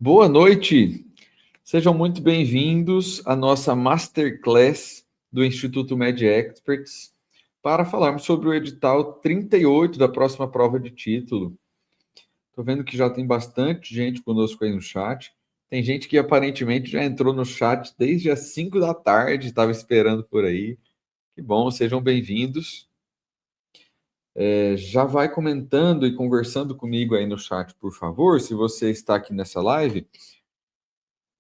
Boa noite, sejam muito bem-vindos à nossa Masterclass do Instituto Med Experts para falarmos sobre o edital 38 da próxima prova de título. Estou vendo que já tem bastante gente conosco aí no chat. Tem gente que aparentemente já entrou no chat desde as 5 da tarde, estava esperando por aí. Que bom, sejam bem-vindos. Já vai comentando e conversando comigo aí no chat, por favor, se você está aqui nessa live.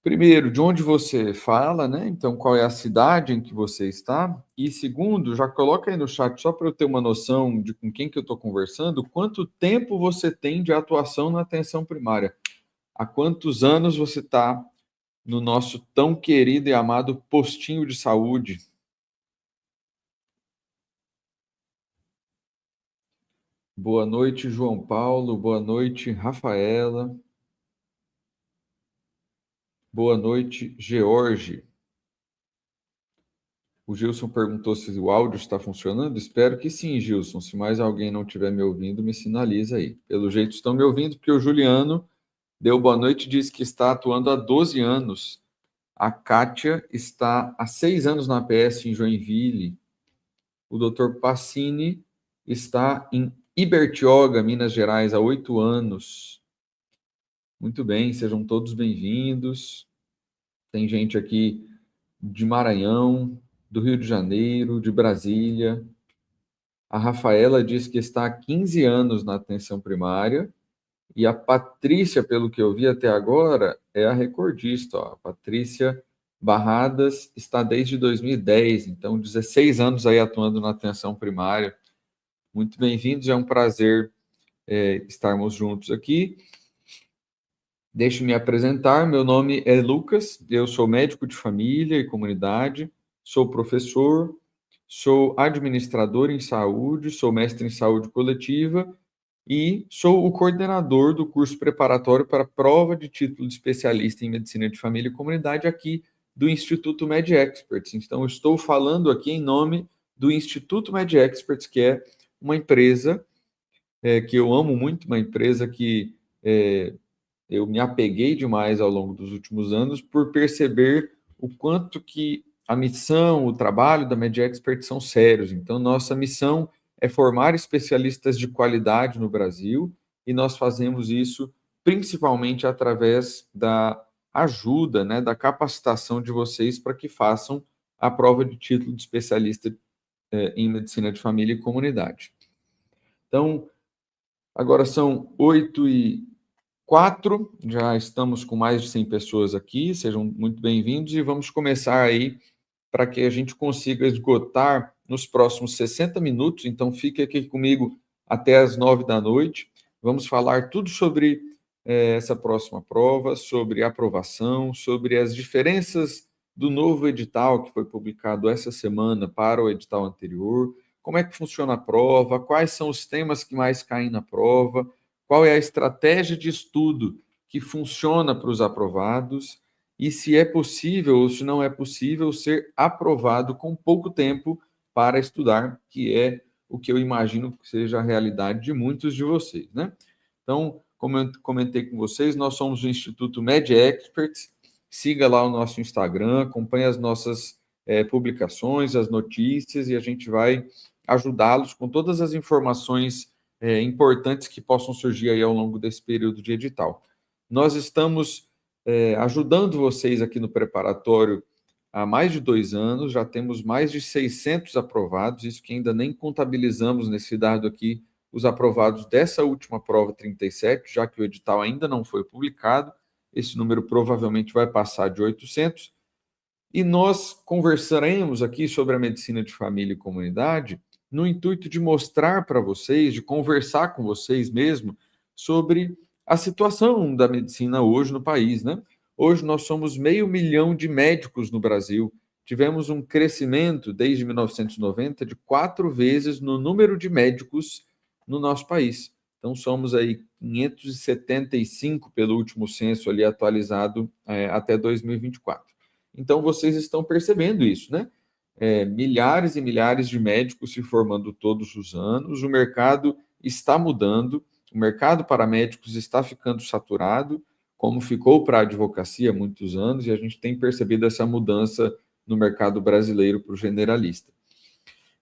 Primeiro, de onde você fala, né? Então, qual é a cidade em que você está? E segundo, já coloca aí no chat, só para eu ter uma noção de com quem que eu estou conversando, quanto tempo você tem de atuação na atenção primária? Há quantos anos você está no nosso tão querido e amado postinho de saúde? Boa noite, João Paulo. Boa noite, Rafaela. Boa noite, George. O Gilson perguntou se o áudio está funcionando. Espero que sim, Gilson. Se mais alguém não estiver me ouvindo, me sinaliza aí. Pelo jeito estão me ouvindo, porque o Juliano deu boa noite e disse que está atuando há 12 anos. A Kátia está há 6 anos na APS em Joinville. O Dr. Passini está em Ibertioga, Minas Gerais, há 8 anos. Muito bem, sejam todos bem-vindos. Tem gente aqui de Maranhão, do Rio de Janeiro, de Brasília. A Rafaela diz que está há 15 anos na atenção primária. E a Patrícia, pelo que eu vi até agora, é a recordista. Ó. A Patrícia Barradas está desde 2010, então 16 anos aí atuando na atenção primária. Muito bem-vindos, é um prazer estarmos juntos aqui. Deixe-me me apresentar, meu nome é Lucas, eu sou médico de família e comunidade, sou professor, sou administrador em saúde, sou mestre em saúde coletiva e sou o coordenador do curso preparatório para a prova de título de especialista em medicina de família e comunidade aqui do Instituto Med Experts. Então, estou falando aqui em nome do Instituto Med Experts, que é uma empresa que eu amo muito, uma empresa que eu me apeguei demais ao longo dos últimos anos por perceber o quanto que a missão, o trabalho da Med Expert são sérios. Então, nossa missão é formar especialistas de qualidade no Brasil e nós fazemos isso principalmente através da ajuda, né, da capacitação de vocês para que façam a prova de título de especialista em medicina de família e comunidade. Então, agora são 8h04, já estamos com mais de 100 pessoas aqui, sejam muito bem-vindos e vamos começar aí para que a gente consiga esgotar nos próximos 60 minutos, então fique aqui comigo até as 9 da noite, vamos falar tudo sobre essa próxima prova, sobre aprovação, sobre as diferenças do novo edital que foi publicado essa semana para o edital anterior, como é que funciona a prova, quais são os temas que mais caem na prova, qual é a estratégia de estudo que funciona para os aprovados e se é possível ou se não é possível ser aprovado com pouco tempo para estudar, que é o que eu imagino que seja a realidade de muitos de vocês, né? Então, como eu comentei com vocês, nós somos o Instituto Med Experts. Siga lá o nosso Instagram, acompanhe as nossas publicações, as notícias, e a gente vai ajudá-los com todas as informações importantes que possam surgir aí ao longo desse período de edital. Nós estamos ajudando vocês aqui no preparatório há mais de 2 anos, já temos mais de 600 aprovados, isso que ainda nem contabilizamos nesse dado aqui, os aprovados dessa última prova 37, já que o edital ainda não foi publicado, esse número provavelmente vai passar de 800, e nós conversaremos aqui sobre a medicina de família e comunidade no intuito de mostrar para vocês, de conversar com vocês mesmo sobre a situação da medicina hoje no país, né? Hoje nós somos 500 mil de médicos no Brasil. Tivemos um crescimento desde 1990 de 4 vezes no número de médicos no nosso país. Então somos aí 575 pelo último censo ali atualizado até 2024. Então vocês estão percebendo isso, né? Milhares e milhares de médicos se formando todos os anos, o mercado está mudando, o mercado para médicos está ficando saturado, como ficou para a advocacia há muitos anos, e a gente tem percebido essa mudança no mercado brasileiro para o generalista.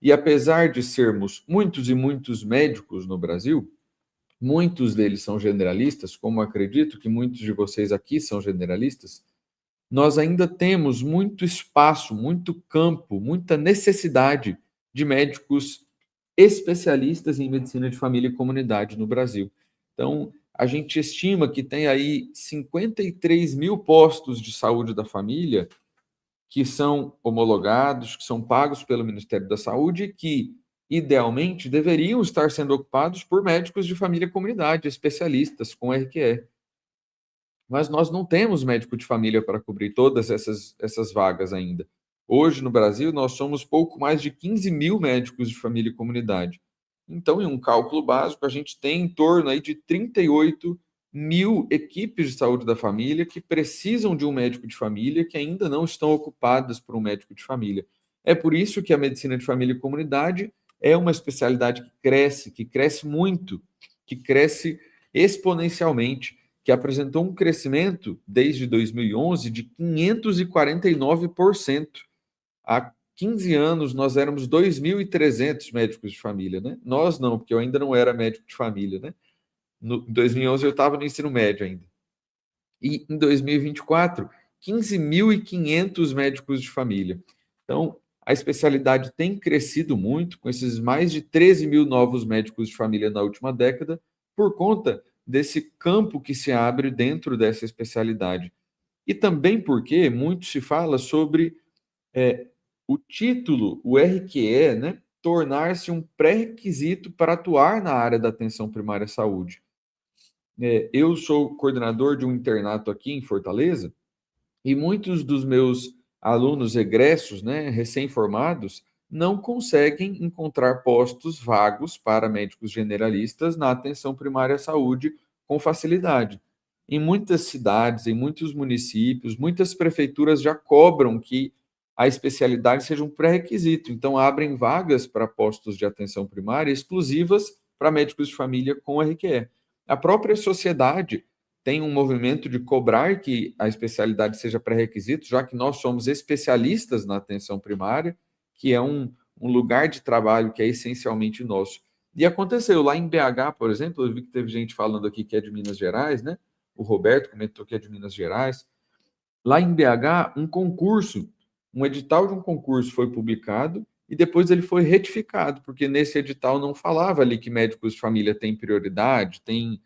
E apesar de sermos muitos e muitos médicos no Brasil, muitos deles são generalistas, como acredito que muitos de vocês aqui são generalistas, nós ainda temos muito espaço, muito campo, muita necessidade de médicos especialistas em medicina de família e comunidade no Brasil. Então, a gente estima que tem aí 53 mil postos de saúde da família que são homologados, que são pagos pelo Ministério da Saúde e que, idealmente, deveriam estar sendo ocupados por médicos de família e comunidade, especialistas com RQE. Mas nós não temos médico de família para cobrir todas essas vagas ainda. Hoje, no Brasil, nós somos pouco mais de 15 mil médicos de família e comunidade. Então, em um cálculo básico, a gente tem em torno aí de 38 mil equipes de saúde da família que precisam de um médico de família que ainda não estão ocupadas por um médico de família. É por isso que a medicina de família e comunidade é uma especialidade que cresce muito, que cresce exponencialmente, que apresentou um crescimento desde 2011 de 549%. Há 15 anos nós éramos 2.300 médicos de família, né? Nós não, porque eu ainda não era médico de família, né? Em 2011 eu estava no ensino médio ainda. E em 2024, 15.500 médicos de família. Então, a especialidade tem crescido muito, com esses mais de 13 mil novos médicos de família na última década, por conta desse campo que se abre dentro dessa especialidade. E também porque muito se fala sobre o título, o RQE, né, tornar-se um pré-requisito para atuar na área da atenção primária à saúde. Eu sou coordenador de um internato aqui em Fortaleza e muitos dos meus alunos egressos, né, recém-formados, não conseguem encontrar postos vagos para médicos generalistas na atenção primária à saúde com facilidade. Em muitas cidades, em muitos municípios, muitas prefeituras já cobram que a especialidade seja um pré-requisito, então abrem vagas para postos de atenção primária exclusivas para médicos de família com RQE. A própria sociedade tem um movimento de cobrar que a especialidade seja pré-requisito, já que nós somos especialistas na atenção primária, que é um lugar de trabalho que é essencialmente nosso. E aconteceu lá em BH, por exemplo, eu vi que teve gente falando aqui que é de Minas Gerais, né? O Roberto comentou que é de Minas Gerais. Lá em BH, um edital de um concurso foi publicado e depois ele foi retificado, porque nesse edital não falava ali que médicos de família têm prioridade, têm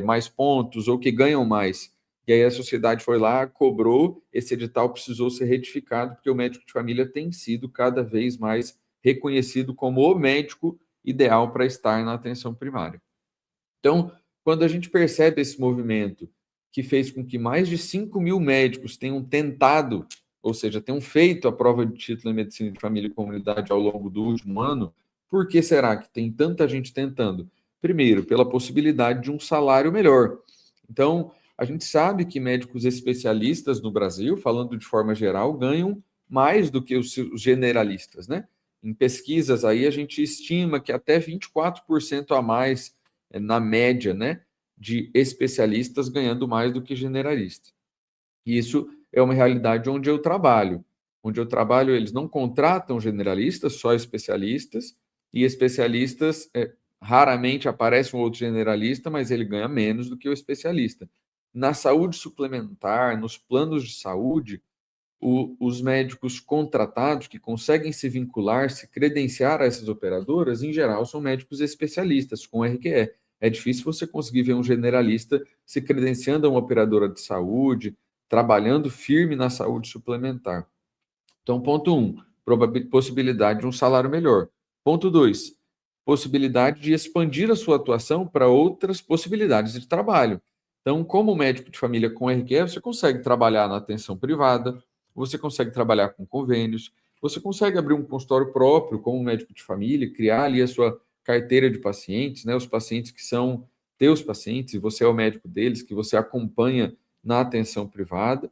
mais pontos ou que ganham mais. E aí a sociedade foi lá, cobrou, esse edital precisou ser retificado, porque o médico de família tem sido cada vez mais reconhecido como o médico ideal para estar na atenção primária. Então, quando a gente percebe esse movimento que fez com que mais de 5 mil médicos tenham tentado, ou seja, tenham feito a prova de título em medicina de família e comunidade ao longo do último ano, por que será que tem tanta gente tentando? Primeiro, pela possibilidade de um salário melhor. Então, a gente sabe que médicos especialistas no Brasil, falando de forma geral, ganham mais do que os generalistas, né? Em pesquisas aí, a gente estima que até 24% a mais na média, né, de especialistas ganhando mais do que generalistas. E isso é uma realidade onde eu trabalho. Onde eu trabalho, eles não contratam generalistas, só especialistas, e especialistas, raramente aparece um outro generalista, mas ele ganha menos do que o especialista. Na saúde suplementar, nos planos de saúde, os médicos contratados que conseguem se vincular, se credenciar a essas operadoras, em geral, são médicos especialistas com RQE. É difícil você conseguir ver um generalista se credenciando a uma operadora de saúde, trabalhando firme na saúde suplementar. Então, ponto 1, possibilidade de um salário melhor. Ponto 2, possibilidade de expandir a sua atuação para outras possibilidades de trabalho. Então, como médico de família com RQE, você consegue trabalhar na atenção privada, você consegue trabalhar com convênios, você consegue abrir um consultório próprio como médico de família, criar ali a sua carteira de pacientes, né? Os pacientes que são teus pacientes, e você é o médico deles, que você acompanha na atenção privada,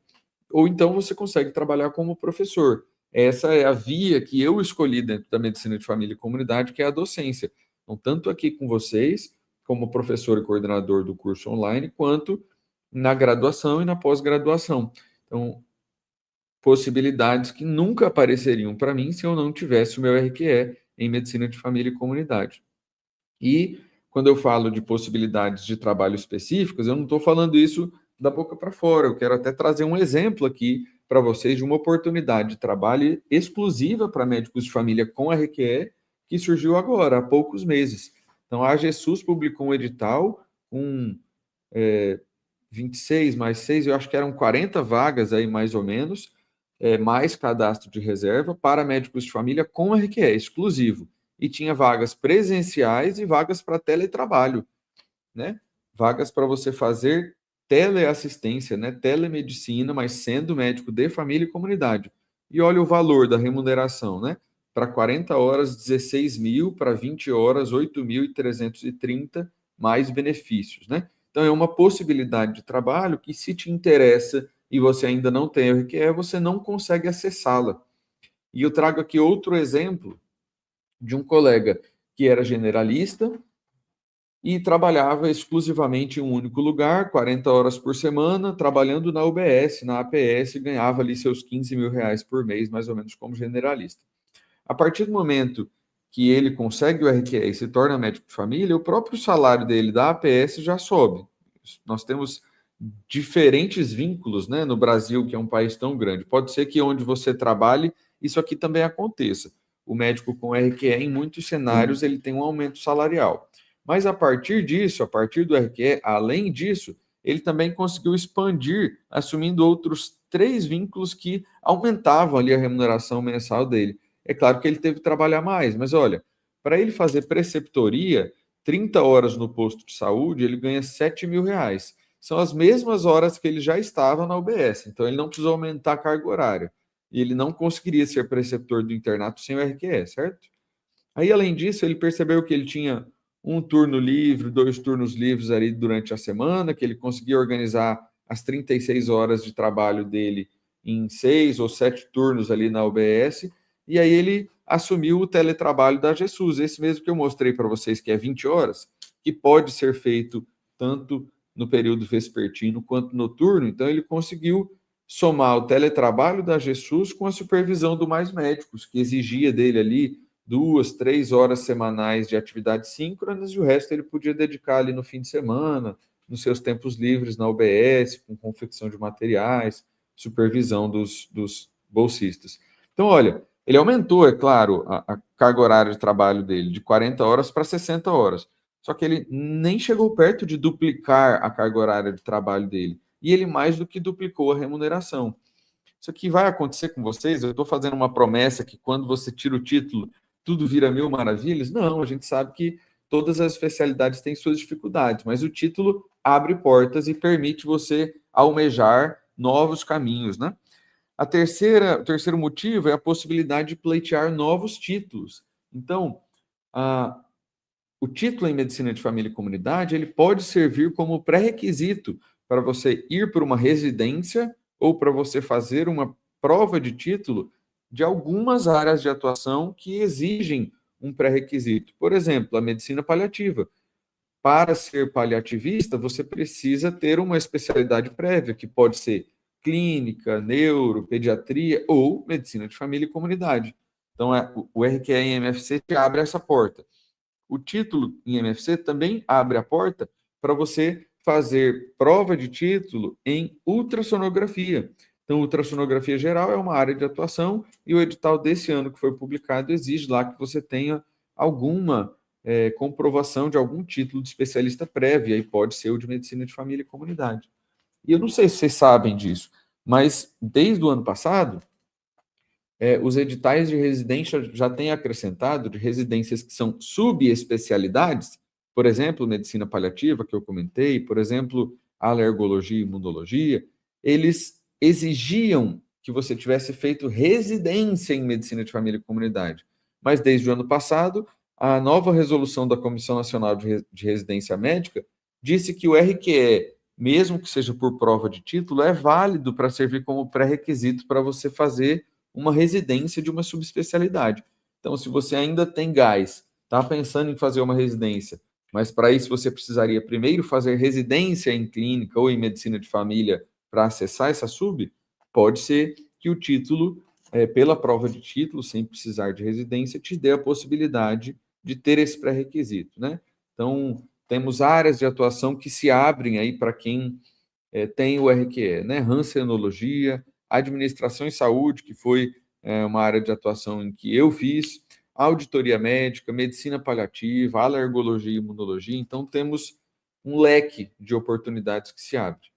ou então você consegue trabalhar como professor. Essa é a via que eu escolhi dentro da medicina de família e comunidade, que é a docência. Então, tanto aqui com vocês, como professor e coordenador do curso online, quanto na graduação e na pós-graduação. Então, possibilidades que nunca apareceriam para mim se eu não tivesse o meu RQE em Medicina de Família e Comunidade. E quando eu falo de possibilidades de trabalho específicas, eu não estou falando isso da boca para fora. Eu quero até trazer um exemplo aqui para vocês de uma oportunidade de trabalho exclusiva para médicos de família com RQE que surgiu agora, há poucos meses. Então, a AGESUS publicou um edital com 26 mais 6, eu acho que eram 40 vagas aí mais ou menos, mais cadastro de reserva para médicos de família com RQE exclusivo. E tinha vagas presenciais e vagas para teletrabalho, né? Vagas para você fazer teleassistência, né? Telemedicina, mas sendo médico de família e comunidade. E olha o valor da remuneração, né? Para 40 horas, 16 mil, para 20 horas, 8.330, mais benefícios, né? Então, é uma possibilidade de trabalho que, se te interessa e você ainda não tem o RQE, você não consegue acessá-la. E eu trago aqui outro exemplo de um colega que era generalista e trabalhava exclusivamente em um único lugar, 40 horas por semana, trabalhando na UBS, na APS, ganhava ali seus 15 mil reais por mês, mais ou menos, como generalista. A partir do momento que ele consegue o RQE e se torna médico de família, o próprio salário dele da APS já sobe. Nós temos diferentes vínculos, né, no Brasil, que é um país tão grande. Pode ser que onde você trabalhe, isso aqui também aconteça. O médico com RQE, em muitos cenários, ele tem um aumento salarial. Mas a partir disso, a partir do RQE, além disso, ele também conseguiu expandir, assumindo outros 3 vínculos que aumentavam ali a remuneração mensal dele. É claro que ele teve que trabalhar mais, mas olha, para ele fazer preceptoria, 30 horas no posto de saúde, ele ganha 7 mil reais. São as mesmas horas que ele já estava na UBS, então ele não precisou aumentar a carga horária. E ele não conseguiria ser preceptor do internato sem o RQE, certo? Aí, além disso, ele percebeu que ele tinha um turno livre, 2 turnos livres ali durante a semana, que ele conseguia organizar as 36 horas de trabalho dele em 6 ou 7 turnos ali na UBS, e aí ele assumiu o teletrabalho da Jesus, esse mesmo que eu mostrei para vocês, que é 20 horas, que pode ser feito tanto no período vespertino quanto noturno. Então, ele conseguiu somar o teletrabalho da Jesus com a supervisão do Mais Médicos, que exigia dele ali 2, 3 horas semanais de atividades síncronas, e o resto ele podia dedicar ali no fim de semana, nos seus tempos livres na UBS, com confecção de materiais, supervisão dos bolsistas. Então, olha, ele aumentou, é claro, a carga horária de trabalho dele de 40 horas para 60 horas. Só que ele nem chegou perto de duplicar a carga horária de trabalho dele. E ele mais do que duplicou a remuneração. Isso aqui vai acontecer com vocês? Eu estou fazendo uma promessa que quando você tira o título, tudo vira mil maravilhas? Não, a gente sabe que todas as especialidades têm suas dificuldades, mas o título abre portas e permite você almejar novos caminhos, né? O terceiro motivo é a possibilidade de pleitear novos títulos. Então, o título em Medicina de Família e Comunidade, ele pode servir como pré-requisito para você ir para uma residência ou para você fazer uma prova de título de algumas áreas de atuação que exigem um pré-requisito. Por exemplo, a medicina paliativa. Para ser paliativista, você precisa ter uma especialidade prévia, que pode ser clínica, neuro, pediatria ou medicina de família e comunidade. Então, o RQE em MFC te abre essa porta. O título em MFC também abre a porta para você fazer prova de título em ultrassonografia. Então, ultrassonografia geral é uma área de atuação e o edital desse ano que foi publicado exige lá que você tenha alguma comprovação de algum título de especialista prévio, e aí pode ser o de medicina de família e comunidade. E eu não sei se vocês sabem disso, mas desde o ano passado, os editais de residência já têm acrescentado de residências que são subespecialidades, por exemplo, medicina paliativa, que eu comentei, por exemplo, alergologia e imunologia, eles exigiam que você tivesse feito residência em medicina de família e comunidade. Mas desde o ano passado, a nova resolução da Comissão Nacional de Residência Médica disse que o RQE, mesmo que seja por prova de título, é válido para servir como pré-requisito para você fazer uma residência de uma subespecialidade. Então, se você ainda tem gás, está pensando em fazer uma residência, Mas para isso você precisaria primeiro fazer residência em clínica ou em medicina de família para acessar essa sub, pode ser que o título, pela prova de título, sem precisar de residência, te dê a possibilidade de ter esse pré-requisito, né? Então, temos áreas de atuação que se abrem aí para quem tem o RQE, né? Rancenologia, administração em saúde, que foi uma área de atuação em que eu fiz, auditoria médica, medicina paliativa, alergologia e imunologia. Então, temos um leque de oportunidades que se abre.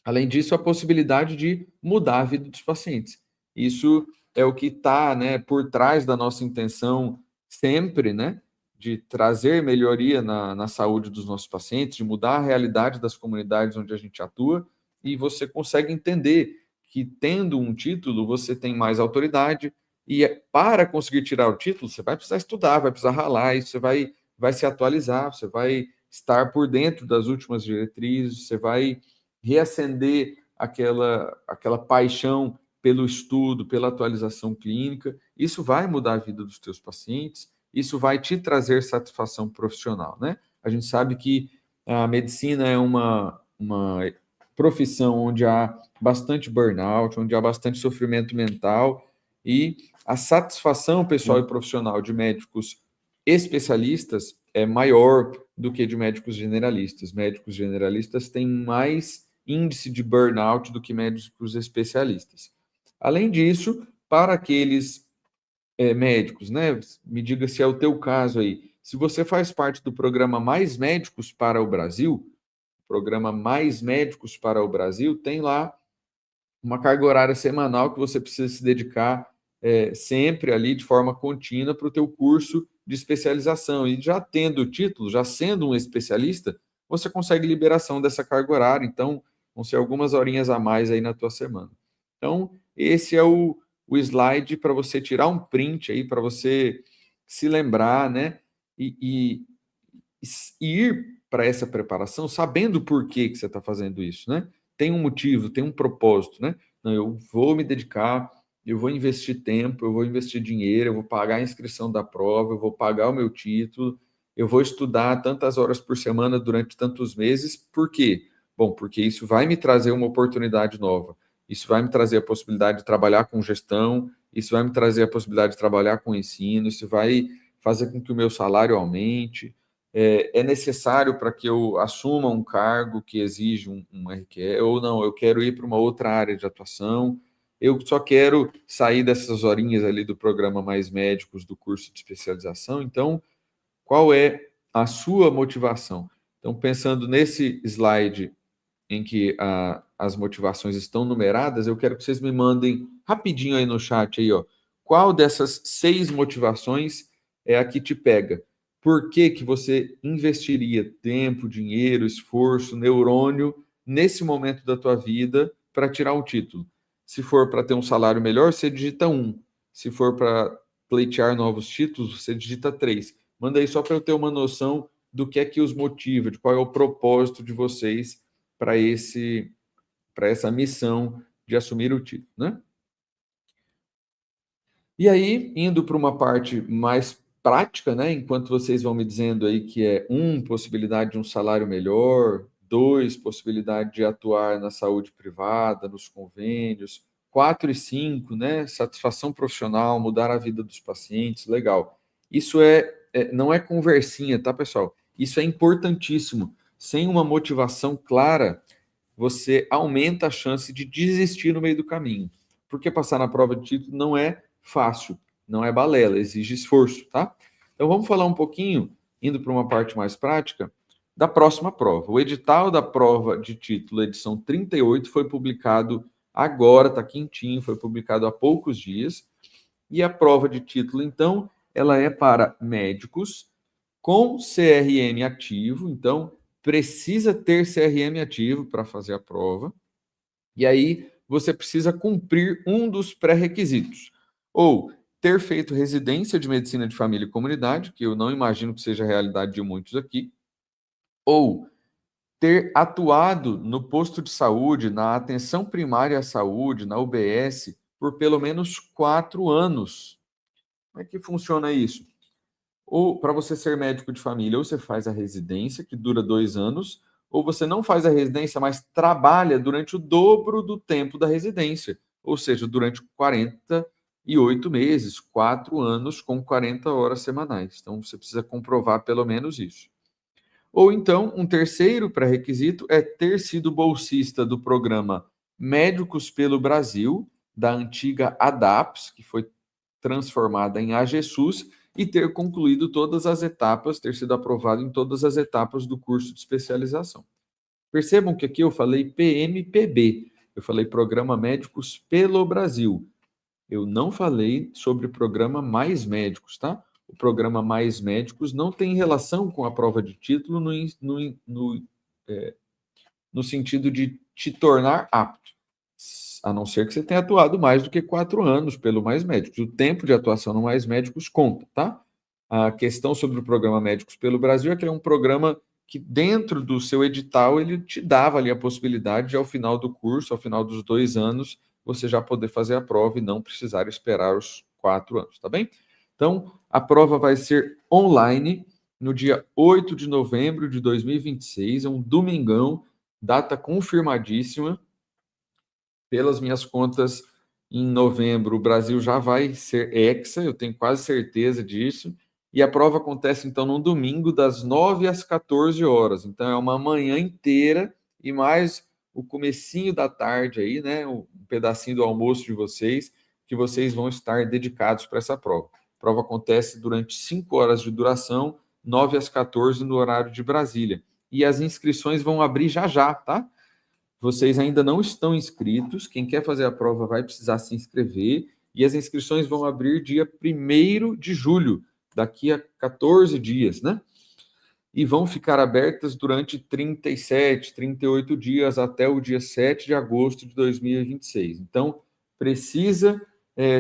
Além disso, a possibilidade de mudar a vida dos pacientes. Isso é o que está, né, por trás da nossa intenção sempre, né, de trazer melhoria na saúde dos nossos pacientes, de mudar a realidade das comunidades onde a gente atua, e você consegue entender que, tendo um título, você tem mais autoridade, e para conseguir tirar o título, você vai precisar estudar, vai precisar ralar, e você vai se atualizar, você vai estar por dentro das últimas diretrizes, você vai reacender aquela paixão pelo estudo, pela atualização clínica. Isso vai mudar a vida dos teus pacientes, isso vai te trazer satisfação profissional, né? A gente sabe que a medicina é uma profissão onde há bastante burnout, onde há bastante sofrimento mental, e a satisfação pessoal e profissional de médicos especialistas é maior do que de médicos generalistas. Médicos generalistas têm mais índice de burnout do que médicos especialistas. Além disso, para aqueles médicos, né? Me diga se é o teu caso aí. Se você faz parte do programa Mais Médicos para o Brasil, programa Mais Médicos para o Brasil, tem lá uma carga horária semanal que você precisa se dedicar sempre ali de forma contínua para o teu curso de especialização. E já tendo o título, já sendo um especialista, você consegue liberação dessa carga horária. Então, vão ser algumas horinhas a mais aí na tua semana. Então, esse é o slide para você tirar um print aí, para você se lembrar, né? E ir para essa preparação sabendo por que você está fazendo isso, né? Tem um motivo, tem um propósito, né? Não, eu vou me dedicar, eu vou investir tempo, eu vou investir dinheiro, eu vou pagar a inscrição da prova, eu vou pagar o meu título, eu vou estudar tantas horas por semana durante tantos meses. Por quê? Bom, porque isso vai me trazer uma oportunidade nova. Isso vai me trazer a possibilidade de trabalhar com gestão, isso vai me trazer a possibilidade de trabalhar com ensino, isso vai fazer com que o meu salário aumente. É necessário para que eu assuma um cargo que exige um RQE, ou não, eu quero ir para uma outra área de atuação, eu só quero sair dessas horinhas ali do programa Mais Médicos, do curso de especialização. Então, qual é a sua motivação? Então, pensando nesse slide em que as motivações estão numeradas, eu quero que vocês me mandem rapidinho aí no chat aí, ó, qual dessas 6 motivações é a que te pega? Por que que você investiria tempo, dinheiro, esforço, neurônio nesse momento da tua vida para tirar um título? Se for para ter um salário melhor, você digita 1. Se for para pleitear novos títulos, você digita 3. Manda aí só para eu ter uma noção do que é que os motiva, de qual é o propósito de vocês para essa missão de assumir o título, né? E aí, indo para uma parte mais prática, né? Enquanto vocês vão me dizendo aí que é possibilidade de um salário melhor, 2, possibilidade de atuar na saúde privada, nos convênios, 4 e 5, né? Satisfação profissional, mudar a vida dos pacientes, legal. Isso não é conversinha, tá, pessoal? Isso é importantíssimo. Sem uma motivação clara, você aumenta a chance de desistir no meio do caminho. Porque passar na prova de título não é fácil, não é balela, exige esforço, tá? Então vamos falar um pouquinho, indo para uma parte mais prática, da próxima prova. O edital da prova de título, edição 38, foi publicado agora, está quentinho, foi publicado há poucos dias. E a prova de título, então, ela é para médicos com CRM ativo, então precisa ter CRM ativo para fazer a prova. E aí você precisa cumprir um dos pré-requisitos. Ou ter feito residência de medicina de família e comunidade, que eu não imagino que seja a realidade de muitos aqui, ou ter atuado no posto de saúde, na atenção primária à saúde, na UBS, por pelo menos 4 anos. Como é que funciona isso? ou para você ser médico de família, ou você faz a residência, que dura 2 anos, ou você não faz a residência, mas trabalha durante o dobro do tempo da residência, ou seja, durante 48 meses, 4 anos com 40 horas semanais. Então, você precisa comprovar pelo menos isso. Ou então, um terceiro pré-requisito é ter sido bolsista do programa Médicos pelo Brasil, da antiga ADAPS, que foi transformada em AGSUS, e ter concluído todas as etapas, ter sido aprovado em todas as etapas do curso de especialização. Percebam que aqui eu falei PMPB, eu falei Programa Médicos pelo Brasil. Eu não falei sobre o programa Mais Médicos, tá? O programa Mais Médicos não tem relação com a prova de título no sentido de te tornar apto, a não ser que você tenha atuado mais do que 4 anos pelo Mais Médicos. O tempo de atuação no Mais Médicos conta, tá? A questão sobre o programa Médicos pelo Brasil é que ele é um programa que dentro do seu edital ele te dava ali a possibilidade de ao final do curso, ao final dos 2 anos, você já poder fazer a prova e não precisar esperar os 4 anos, tá bem? Então, a prova vai ser online no dia 8 de novembro de 2026, é um domingão, data confirmadíssima. Pelas minhas contas, em novembro, o Brasil já vai ser hexa, eu tenho quase certeza disso. E a prova acontece, então, num domingo, das 9 às 14 horas. Então, é uma manhã inteira e mais o comecinho da tarde aí, né? Um pedacinho do almoço de vocês, que vocês vão estar dedicados para essa prova. A prova acontece durante 5 horas de duração, 9 às 14 no horário de Brasília. E as inscrições vão abrir já já, tá? Vocês ainda não estão inscritos. Quem quer fazer a prova vai precisar se inscrever. E as inscrições vão abrir dia 1º de julho, daqui a 14 dias, né? E vão ficar abertas durante 37, 38 dias, até o dia 7 de agosto de 2026. Então, precisa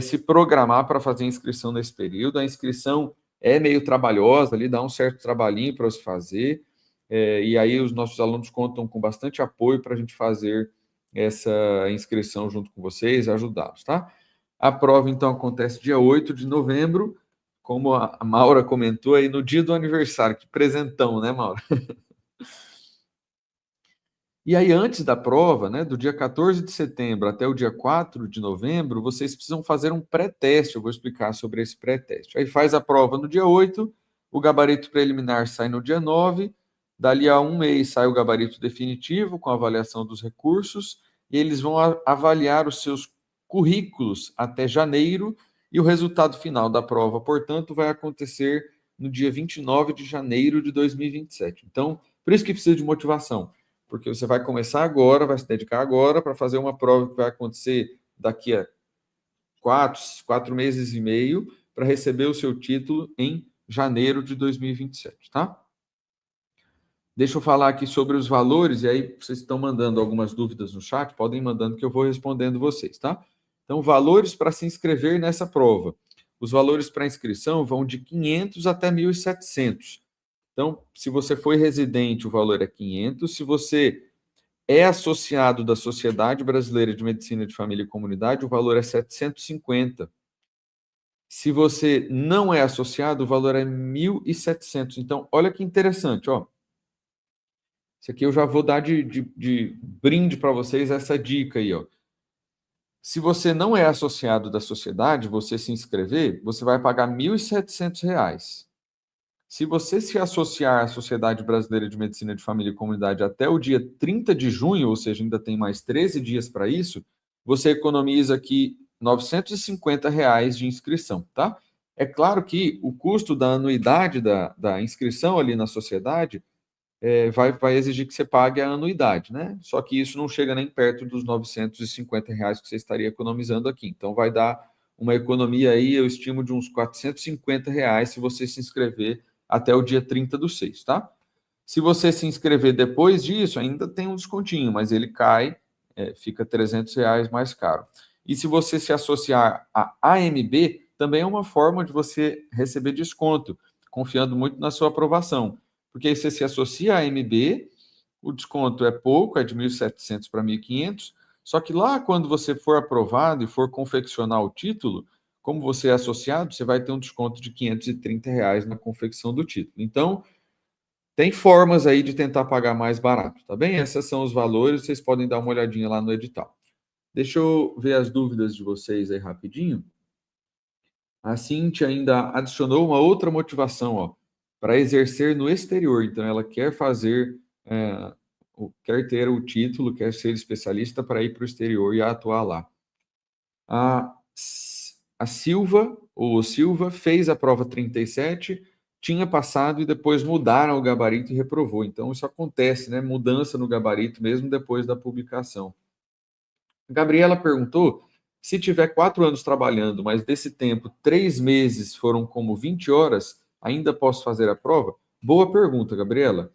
se programar para fazer a inscrição nesse período. A inscrição é meio trabalhosa, ali dá um certo trabalhinho para você fazer. E aí os nossos alunos contam com bastante apoio para a gente fazer essa inscrição junto com vocês, ajudá-los, tá? A prova, então, acontece dia 8 de novembro, como a Maura comentou aí, no dia do aniversário. Que presentão, né, Maura? E aí, antes da prova, né, do dia 14 de setembro até o dia 4 de novembro, vocês precisam fazer um pré-teste. Eu vou explicar sobre esse pré-teste. Aí faz a prova no dia 8, o gabarito preliminar sai no dia 9, dali a um mês sai o gabarito definitivo, com a avaliação dos recursos, e eles vão avaliar os seus currículos até janeiro, e o resultado final da prova, portanto, vai acontecer no dia 29 de janeiro de 2027. Então, por isso que precisa de motivação, porque você vai começar agora, vai se dedicar agora para fazer uma prova que vai acontecer daqui a 4 meses e meio, para receber o seu título em janeiro de 2027, tá? Deixa eu falar aqui sobre os valores, e aí vocês estão mandando algumas dúvidas no chat, podem ir mandando que eu vou respondendo vocês, tá? Então, valores para se inscrever nessa prova. Os valores para inscrição vão de 500 até 1.700. Então, se você foi residente, o valor é 500. Se você é associado da Sociedade Brasileira de Medicina de Família e Comunidade, o valor é 750. Se você não é associado, o valor é 1.700. Então, olha que interessante, ó. Isso aqui eu já vou dar de brinde para vocês essa dica aí, ó. Se você não é associado da sociedade, você se inscrever, você vai pagar R$ 1.700. Se você se associar à Sociedade Brasileira de Medicina de Família e Comunidade até o dia 30 de junho, ou seja, ainda tem mais 13 dias para isso, você economiza aqui R$ 950 de inscrição, tá? É claro que o custo da anuidade da inscrição ali na sociedade vai exigir que você pague a anuidade, né? Só que isso não chega nem perto dos R$ 950 que você estaria economizando aqui. Então, vai dar uma economia aí, eu estimo, de uns R$ 450 se você se inscrever até o dia 30/6, tá? Se você se inscrever depois disso, ainda tem um descontinho, mas ele cai, fica R$ 300 mais caro. E se você se associar à AMB, também é uma forma de você receber desconto, confiando muito na sua aprovação. Porque aí você se associa à AMB, o desconto é pouco, é de 1.700 para 1.500, só que lá quando você for aprovado e for confeccionar o título, como você é associado, você vai ter um desconto de R$ 530 na confecção do título. Então, tem formas aí de tentar pagar mais barato, tá bem? Esses são os valores, vocês podem dar uma olhadinha lá no edital. Deixa eu ver as dúvidas de vocês aí rapidinho. A Cíntia ainda adicionou uma outra motivação, ó, para exercer no exterior. Então, ela quer fazer, quer ter o título, quer ser especialista para ir para o exterior e atuar lá. A Silva, ou Silva, fez a prova 37, tinha passado e depois mudaram o gabarito e reprovou. Então, isso acontece, né? Mudança no gabarito mesmo depois da publicação. A Gabriela perguntou se tiver 4 anos trabalhando, mas desse tempo 3 meses foram como 20 horas, ainda posso fazer a prova? Boa pergunta, Gabriela.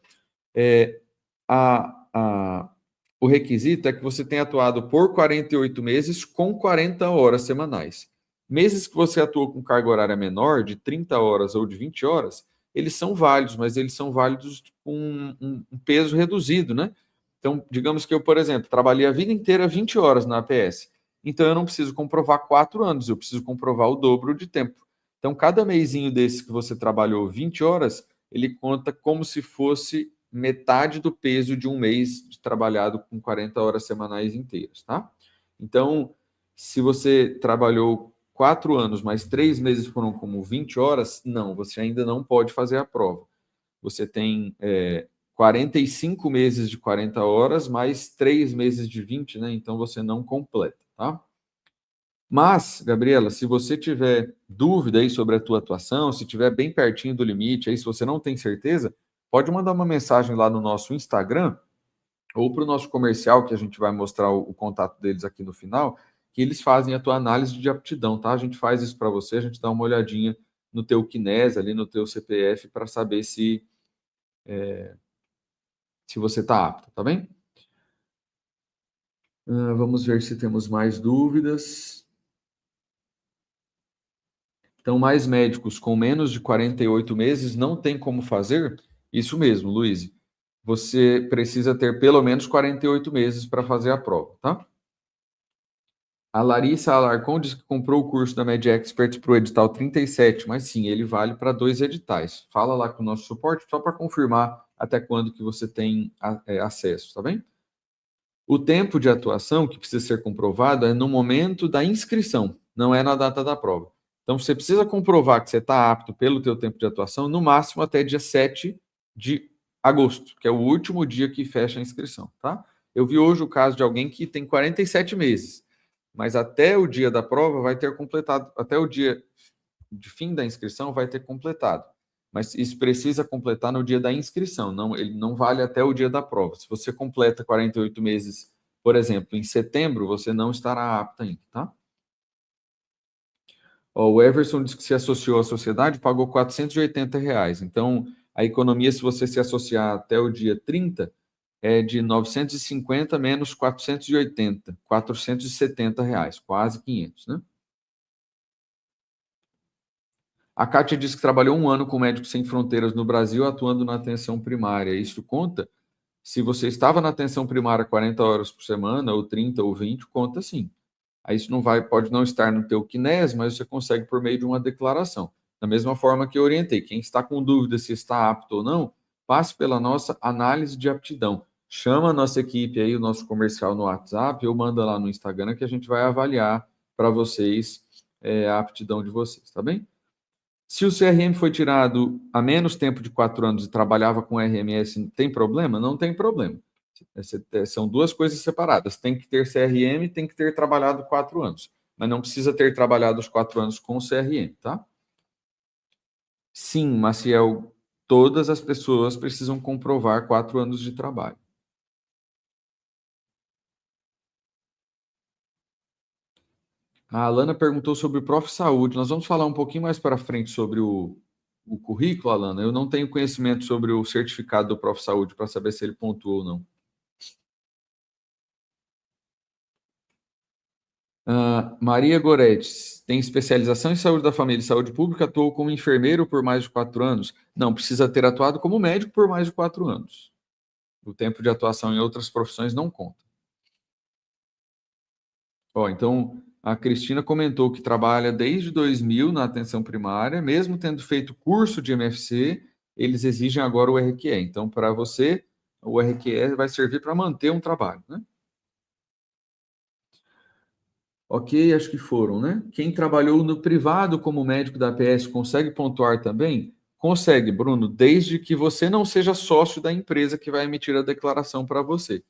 O requisito é que você tenha atuado por 48 meses com 40 horas semanais. Meses que você atuou com carga horária menor, de 30 horas ou de 20 horas, eles são válidos, mas eles são válidos com um peso reduzido, né? Então, digamos que eu, por exemplo, trabalhei a vida inteira 20 horas na APS. Então, eu não preciso comprovar 4 anos, eu preciso comprovar o dobro de tempo. Então, cada mesinho desse que você trabalhou 20 horas, ele conta como se fosse metade do peso de um mês de trabalhado com 40 horas semanais inteiras, tá? Então, se você trabalhou 4 anos, mas 3 meses foram como 20 horas, não, você ainda não pode fazer a prova. Você tem 45 meses de 40 horas, mais 3 meses de 20, né? Então, você não completa, tá? Mas, Gabriela, se você tiver dúvida aí sobre a tua atuação, se estiver bem pertinho do limite, aí se você não tem certeza, pode mandar uma mensagem lá no nosso Instagram ou para o nosso comercial, que a gente vai mostrar o contato deles aqui no final, que eles fazem a tua análise de aptidão, tá? A gente faz isso para você, a gente dá uma olhadinha no teu CNES, ali no teu CPF, para saber se você está apto, tá bem? Vamos ver se temos mais dúvidas. Então, mais médicos com menos de 48 meses não tem como fazer? Isso mesmo, Luiz. Você precisa ter pelo menos 48 meses para fazer a prova, tá? A Larissa Alarcon diz que comprou o curso da Med Expert para o edital 37, mas sim, ele vale para 2 editais. Fala lá com o nosso suporte só para confirmar até quando que você tem acesso, tá bem? O tempo de atuação que precisa ser comprovado é no momento da inscrição, não é na data da prova. Então, você precisa comprovar que você está apto pelo teu tempo de atuação, no máximo até dia 7 de agosto, que é o último dia que fecha a inscrição, tá? Eu vi hoje o caso de alguém que tem 47 meses, mas até o dia da prova vai ter completado, até o dia de fim da inscrição vai ter completado. Mas isso precisa completar no dia da inscrição, não, ele não vale até o dia da prova. Se você completa 48 meses, por exemplo, em setembro, você não estará apto ainda, tá? O Everson disse que se associou à sociedade, pagou R$ 480. Então, a economia, se você se associar até o dia 30, é de 950 menos 480, R$ 470, quase 500, né? A Kátia disse que trabalhou 1 ano com Médicos Sem Fronteiras no Brasil, atuando na atenção primária. Isso conta? Se você estava na atenção primária 40 horas por semana, ou 30 ou 20, conta sim. Aí isso não vai, pode não estar no teu CNES, mas você consegue por meio de uma declaração. Da mesma forma que eu orientei, quem está com dúvida se está apto ou não, passe pela nossa análise de aptidão. Chama a nossa equipe aí, o nosso comercial no WhatsApp, ou manda lá no Instagram que a gente vai avaliar para vocês a aptidão de vocês, tá bem? Se o CRM foi tirado há menos tempo de 4 anos e trabalhava com RMS, tem problema? Não tem problema. São 2 coisas separadas. Tem que ter CRM, tem que ter trabalhado 4 anos. Mas não precisa ter trabalhado os 4 anos com CRM, tá? Sim, Maciel, todas as pessoas precisam comprovar 4 anos de trabalho. A Alana perguntou sobre o Prof. Saúde. Nós vamos falar um pouquinho mais para frente sobre o currículo, Alana. Eu não tenho conhecimento sobre o certificado do Prof. Saúde para saber se ele pontuou ou não. Maria Goretti, tem especialização em saúde da família e saúde pública, atuou como enfermeiro por mais de 4 anos? Não, precisa ter atuado como médico por mais de 4 anos. O tempo de atuação em outras profissões não conta. Então, A Cristina comentou que trabalha desde 2000 na atenção primária, mesmo tendo feito curso de MFC, eles exigem agora o RQE. Então, para você, o RQE vai servir para manter um trabalho, né? Ok, acho que foram, né? Quem trabalhou no privado como médico da APS consegue pontuar também? Consegue, Bruno, desde que você não seja sócio da empresa que vai emitir a declaração para você.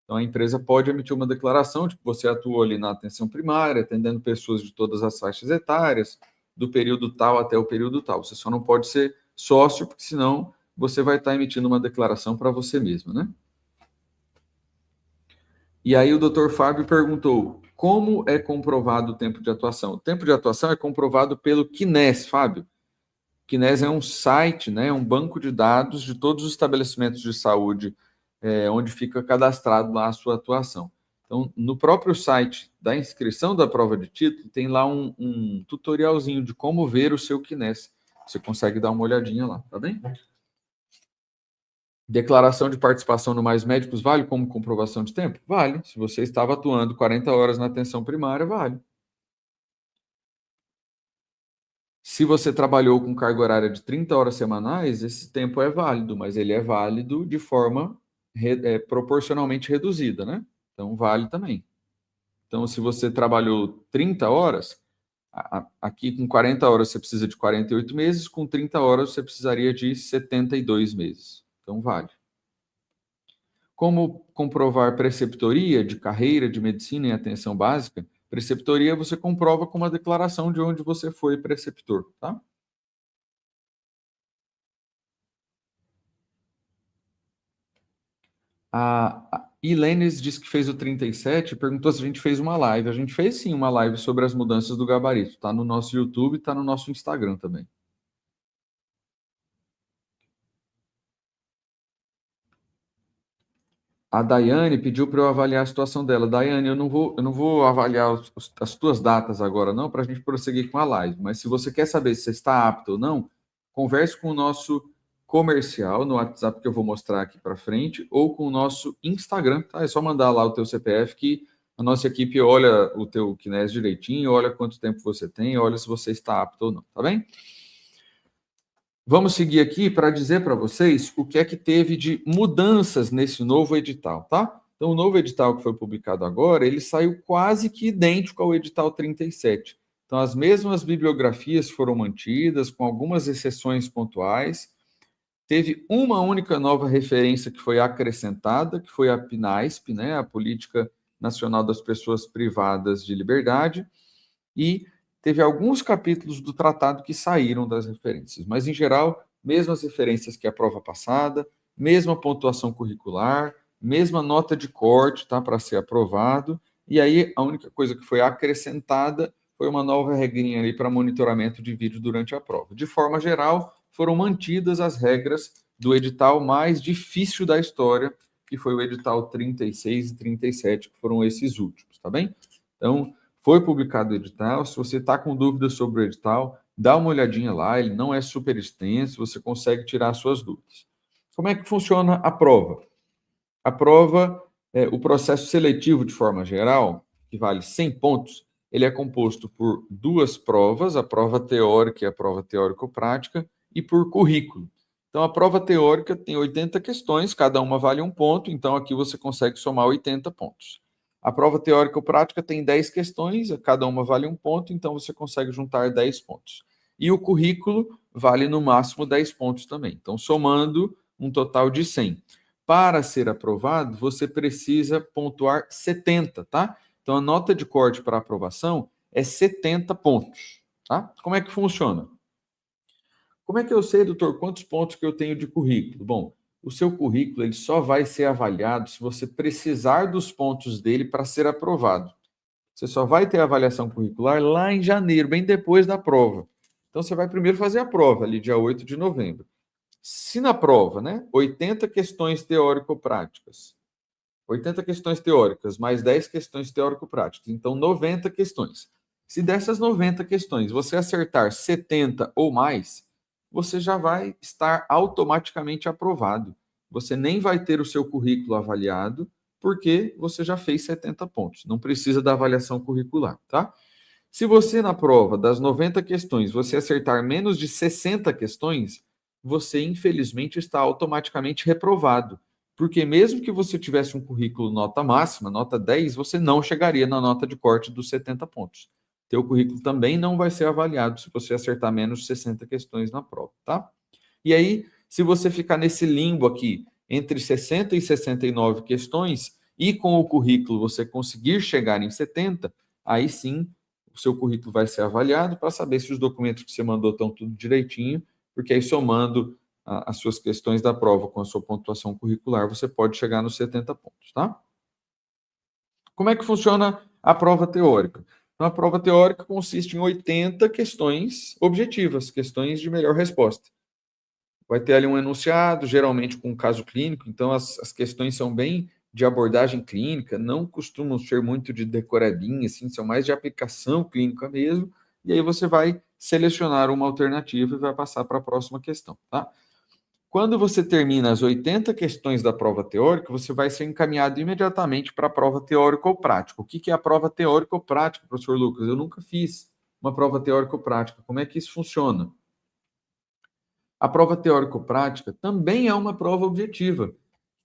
Então, a empresa pode emitir uma declaração de que você atuou ali na atenção primária, atendendo pessoas de todas as faixas etárias, do período tal até o período tal. Você só não pode ser sócio, porque senão você vai estar emitindo uma declaração para você mesmo, né? E aí o Dr. Fábio perguntou, como é comprovado o tempo de atuação? O tempo de atuação é comprovado pelo Kines, Fábio. Kines é um site, né, um banco de dados de todos os estabelecimentos de saúde, onde fica cadastrado lá a sua atuação. Então, no próprio site da inscrição da prova de título, tem lá um tutorialzinho de como ver o seu Kines. Você consegue dar uma olhadinha lá, tá bem? Declaração de participação no Mais Médicos vale como comprovação de tempo? Vale. Se você estava atuando 40 horas na atenção primária, vale. Se você trabalhou com carga horária de 30 horas semanais, esse tempo é válido, mas ele é válido de forma proporcionalmente reduzida, né? Então, vale também. Então, se você trabalhou 30 horas, aqui com 40 horas você precisa de 48 meses, com 30 horas você precisaria de 72 meses. Então, vale. Como comprovar preceptoria de carreira de medicina em atenção básica? Preceptoria você comprova com uma declaração de onde você foi preceptor, tá? A Ilenes disse que fez o 37, perguntou se a gente fez uma live. A gente fez sim uma live sobre as mudanças do gabarito. Tá no nosso YouTube e tá no nosso Instagram também. A Daiane pediu para eu avaliar a situação dela. Daiane, eu não vou avaliar as tuas datas agora, não, para a gente prosseguir com a live. Mas se você quer saber se você está apto ou não, converse com o nosso comercial no WhatsApp que eu vou mostrar aqui para frente, ou com o nosso Instagram, tá? É só mandar lá o teu CPF que a nossa equipe olha o teu KNES direitinho, olha quanto tempo você tem, olha se você está apto ou não, tá bem? Vamos seguir aqui para dizer para vocês o que é que teve de mudanças nesse novo edital, tá? Então, o novo edital que foi publicado agora, ele saiu quase que idêntico ao edital 37. Então, as mesmas bibliografias foram mantidas, com algumas exceções pontuais. Teve uma única nova referência que foi acrescentada, que foi a PNASP, né, a Política Nacional das Pessoas Privadas de Liberdade, e teve alguns capítulos do tratado que saíram das referências, mas, em geral, mesmas referências que a prova passada, mesma pontuação curricular, mesma nota de corte, tá, para ser aprovado, e aí a única coisa que foi acrescentada foi uma nova regrinha ali para monitoramento de vídeo durante a prova. De forma geral, foram mantidas as regras do edital mais difícil da história, que foi o edital 36 e 37, que foram esses últimos, tá bem? Então, foi publicado o edital. Se você está com dúvidas sobre o edital, dá uma olhadinha lá, ele não é super extenso, você consegue tirar suas dúvidas. Como é que funciona a prova? A prova, o processo seletivo de forma geral, que vale 100 pontos, ele é composto por duas provas, a prova teórica e a prova teórico-prática, e por currículo. Então, a prova teórica tem 80 questões, cada uma vale um ponto, então aqui você consegue somar 80 pontos. A prova teórico-prática tem 10 questões, cada uma vale um ponto, então você consegue juntar 10 pontos. E o currículo vale no máximo 10 pontos também. Então, somando um total de 100. Para ser aprovado, você precisa pontuar 70, tá? Então, a nota de corte para aprovação é 70 pontos, tá? Como é que funciona? Como é que eu sei, doutor, quantos pontos que eu tenho de currículo? Bom, o seu currículo ele só vai ser avaliado se você precisar dos pontos dele para ser aprovado. Você só vai ter avaliação curricular lá em janeiro, bem depois da prova. Então, você vai primeiro fazer a prova, ali dia 8 de novembro. Se na prova, né, 80 questões teórico-práticas, 80 questões teóricas, mais 10 questões teórico-práticas, então 90 questões. Se dessas 90 questões você acertar 70 ou mais, você já vai estar automaticamente aprovado. Você nem vai ter o seu currículo avaliado, porque você já fez 70 pontos. Não precisa da avaliação curricular, tá? Se você, na prova, das 90 questões, você acertar menos de 60 questões, você, infelizmente, está automaticamente reprovado. Porque mesmo que você tivesse um currículo nota máxima, nota 10, você não chegaria na nota de corte dos 70 pontos. Teu currículo também não vai ser avaliado se você acertar menos de 60 questões na prova, tá? E aí, se você ficar nesse limbo aqui, entre 60 e 69 questões, e com o currículo você conseguir chegar em 70, aí sim o seu currículo vai ser avaliado para saber se os documentos que você mandou estão tudo direitinho, porque aí somando as suas questões da prova com a sua pontuação curricular, você pode chegar nos 70 pontos, tá? Como é que funciona a prova teórica? Então, a prova teórica consiste em 80 questões objetivas, questões de melhor resposta. Vai ter ali um enunciado, geralmente com um caso clínico, então as questões são bem de abordagem clínica, não costumam ser muito de decoradinha, assim, são mais de aplicação clínica mesmo, e aí você vai selecionar uma alternativa e vai passar para a próxima questão, tá? Quando você termina as 80 questões da prova teórica, você vai ser encaminhado imediatamente para a prova teórico-prática. O que é a prova teórico-prática, professor Lucas? Eu nunca fiz uma prova teórico-prática. Como é que isso funciona? A prova teórico-prática também é uma prova objetiva.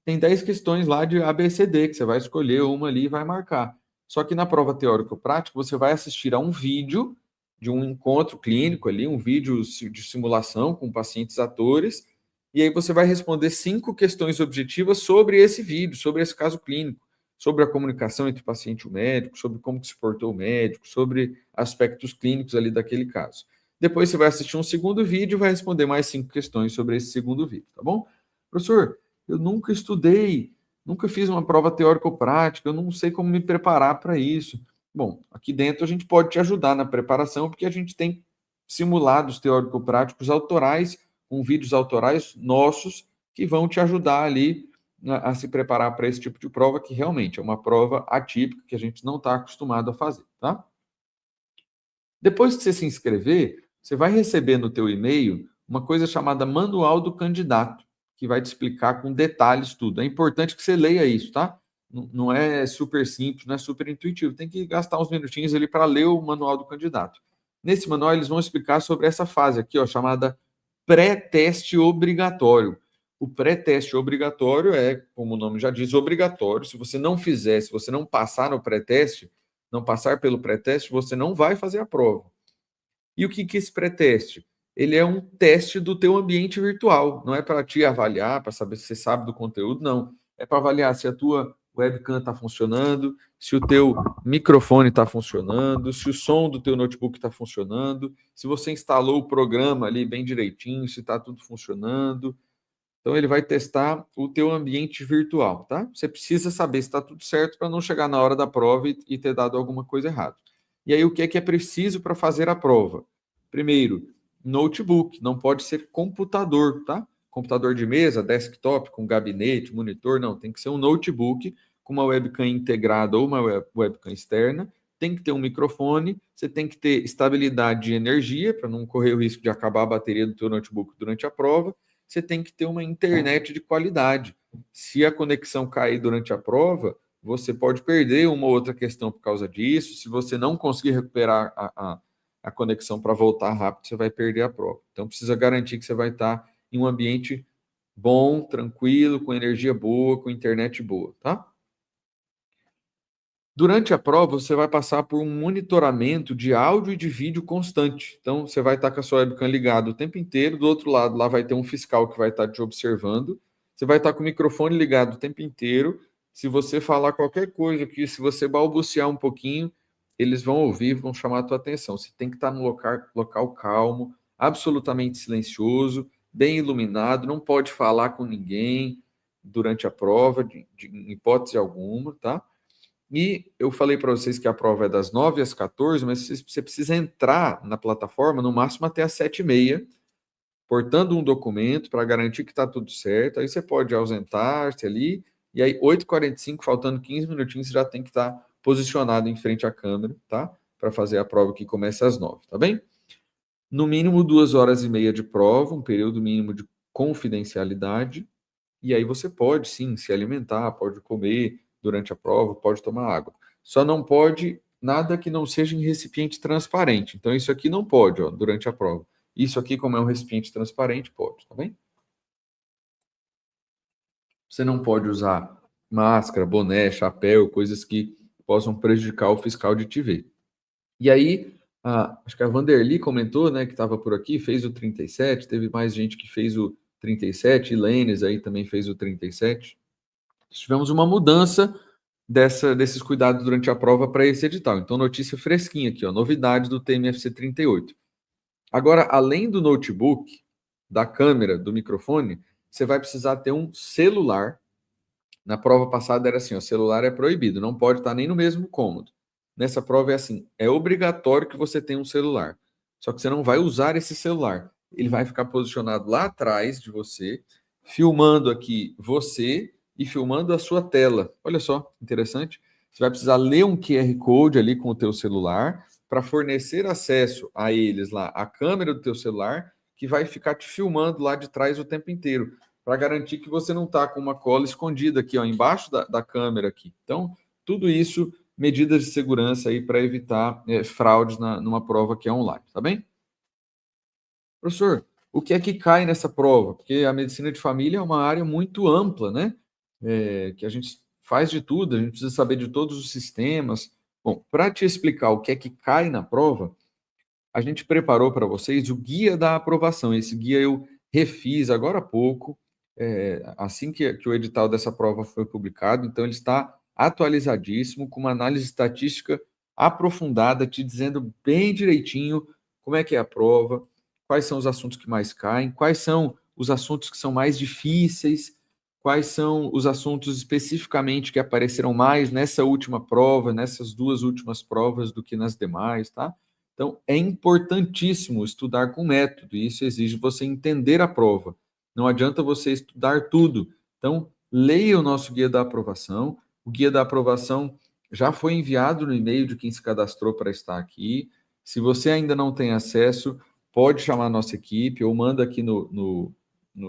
Tem 10 questões lá de ABCD, que você vai escolher uma ali e vai marcar. Só que na prova teórico-prática, você vai assistir a um vídeo de um encontro clínico ali, um vídeo de simulação com pacientes atores, e aí você vai responder 5 questões objetivas sobre esse vídeo, sobre esse caso clínico, sobre a comunicação entre o paciente e o médico, sobre como que se portou o médico, sobre aspectos clínicos ali daquele caso. Depois você vai assistir um segundo vídeo e vai responder mais 5 questões sobre esse segundo vídeo, tá bom? Professor, eu nunca estudei, nunca fiz uma prova teórico-prática, eu não sei como me preparar para isso. Bom, aqui dentro a gente pode te ajudar na preparação, porque a gente tem simulados teórico-práticos autorais, com vídeos autorais nossos, que vão te ajudar ali a se preparar para esse tipo de prova, que realmente é uma prova atípica, que a gente não está acostumado a fazer, tá? Depois que você se inscrever, você vai receber no teu e-mail uma coisa chamada Manual do Candidato, que vai te explicar com detalhes tudo. É importante que você leia isso, tá? Não é super simples, não é super intuitivo. Tem que gastar uns minutinhos ali para ler o Manual do Candidato. Nesse manual, eles vão explicar sobre essa fase aqui, ó, chamada pré-teste obrigatório. O pré-teste obrigatório é, como o nome já diz, obrigatório. Se você não fizer, se você não passar no pré-teste, não passar pelo pré-teste, você não vai fazer a prova. E o que é esse pré-teste? Ele é um teste do teu ambiente virtual. Não é para te avaliar, para saber se você sabe do conteúdo, não. É para avaliar se a tua webcam está funcionando, se o teu microfone está funcionando, se o som do teu notebook está funcionando, se você instalou o programa ali bem direitinho, se está tudo funcionando. Então, ele vai testar o teu ambiente virtual, tá? Você precisa saber se está tudo certo para não chegar na hora da prova e ter dado alguma coisa errada. E aí, o que é preciso para fazer a prova? Primeiro, notebook, não pode ser computador, tá? Computador de mesa, desktop, com gabinete, monitor, não. Tem que ser um notebook com uma webcam integrada ou uma webcam externa. Tem que ter um microfone, você tem que ter estabilidade de energia, para não correr o risco de acabar a bateria do teu notebook durante a prova. Você tem que ter uma internet de qualidade. Se a conexão cair durante a prova, você pode perder uma ou outra questão por causa disso. Se você não conseguir recuperar a conexão para voltar rápido, você vai perder a prova. Então, precisa garantir que você vai estar em um ambiente bom, tranquilo, com energia boa, com internet boa, tá? Durante a prova, você vai passar por um monitoramento de áudio e de vídeo constante. Então, você vai estar com a sua webcam ligada o tempo inteiro. Do outro lado, lá vai ter um fiscal que vai estar te observando. Você vai estar com o microfone ligado o tempo inteiro. Se você falar qualquer coisa aqui, se você balbuciar um pouquinho, eles vão ouvir, vão chamar a tua atenção. Você tem que estar num local calmo, absolutamente silencioso, bem iluminado. Não pode falar com ninguém durante a prova, em hipótese alguma, tá? E eu falei para vocês que a prova é das 9 às 14, mas você precisa entrar na plataforma no máximo até às 7h30, portando um documento para garantir que está tudo certo. Aí você pode ausentar-se ali, e aí 8h45, faltando 15 minutinhos, você já tem que estar posicionado em frente à câmera, tá? Para fazer a prova que começa às 9, tá bem? No mínimo 2h30 de prova, um período mínimo de confidencialidade, e aí você pode sim se alimentar, pode comer, durante a prova, pode tomar água. Só não pode nada que não seja em recipiente transparente. Então, isso aqui não pode, ó, durante a prova. Isso aqui, como é um recipiente transparente, pode, tá bem? Você não pode usar máscara, boné, chapéu, coisas que possam prejudicar o fiscal de te ver. E aí, acho que a Vanderly comentou, né, que estava por aqui, fez o 37, teve mais gente que fez o 37, Lênis aí também fez o 37. Tivemos uma mudança desses cuidados durante a prova para esse edital. Então, notícia fresquinha aqui, ó, novidade do TMFC 38. Agora, além do notebook, da câmera, do microfone, você vai precisar ter um celular. Na prova passada era assim, o celular é proibido, não pode estar nem no mesmo cômodo. Nessa prova é assim, é obrigatório que você tenha um celular. Só que você não vai usar esse celular. Ele vai ficar posicionado lá atrás de você, filmando aqui você e filmando a sua tela. Olha só, interessante. Você vai precisar ler um QR Code ali com o teu celular para fornecer acesso a eles lá, a câmera do teu celular, que vai ficar te filmando lá de trás o tempo inteiro para garantir que você não está com uma cola escondida aqui, ó, embaixo da câmera aqui. Então, tudo isso, medidas de segurança aí para evitar fraudes numa prova que é online, tá bem? Professor, o que é que cai nessa prova? Porque a medicina de família é uma área muito ampla, né? Que a gente faz de tudo, a gente precisa saber de todos os sistemas. Bom, para te explicar o que é que cai na prova, a gente preparou para vocês o guia da aprovação. Esse guia eu refiz agora há pouco, assim que o edital dessa prova foi publicado, então ele está atualizadíssimo, com uma análise estatística aprofundada, te dizendo bem direitinho como é que é a prova, quais são os assuntos que mais caem, quais são os assuntos que são mais difíceis, quais são os assuntos especificamente que apareceram mais nessa última prova, nessas duas últimas provas do que nas demais, tá? Então, é importantíssimo estudar com método, e isso exige você entender a prova. Não adianta você estudar tudo. Então, leia o nosso guia da aprovação. O guia da aprovação já foi enviado no e-mail de quem se cadastrou para estar aqui. Se você ainda não tem acesso, pode chamar a nossa equipe ou manda aqui no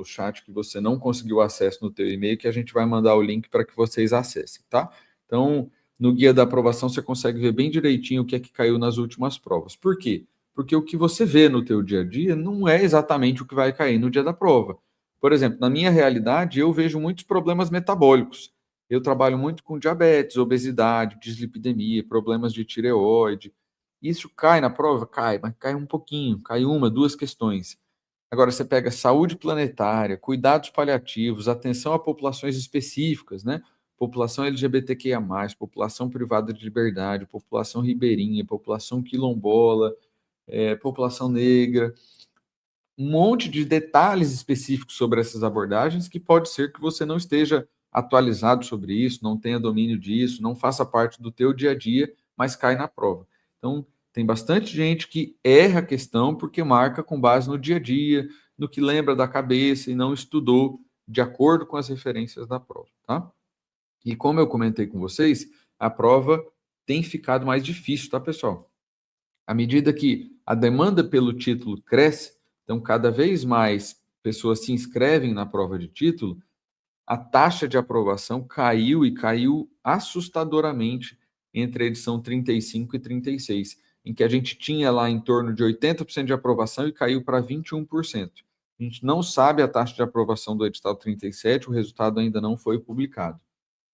chat que você não conseguiu acesso no teu e-mail, que a gente vai mandar o link para que vocês acessem, tá? Então, no guia da aprovação você consegue ver bem direitinho o que é que caiu nas últimas provas. Por quê? Porque o que você vê no teu dia a dia não é exatamente o que vai cair no dia da prova. Por exemplo, na minha realidade, eu vejo muitos problemas metabólicos. Eu trabalho muito com diabetes, obesidade, dislipidemia, problemas de tireoide. Isso cai na prova? Cai, mas cai um pouquinho, cai uma, duas questões. Agora, você pega saúde planetária, cuidados paliativos, atenção a populações específicas, né? População LGBTQIA+, população privada de liberdade, população ribeirinha, população quilombola, população negra, um monte de detalhes específicos sobre essas abordagens que pode ser que você não esteja atualizado sobre isso, não tenha domínio disso, não faça parte do teu dia a dia, mas cai na prova. Então, tem bastante gente que erra a questão porque marca com base no dia a dia, no que lembra da cabeça e não estudou de acordo com as referências da prova, tá? E como eu comentei com vocês, a prova tem ficado mais difícil, tá, pessoal? À medida que a demanda pelo título cresce, então cada vez mais pessoas se inscrevem na prova de título, a taxa de aprovação caiu e caiu assustadoramente entre a edição 35 e 36, em que a gente tinha lá em torno de 80% de aprovação e caiu para 21%. A gente não sabe a taxa de aprovação do edital 37, o resultado ainda não foi publicado.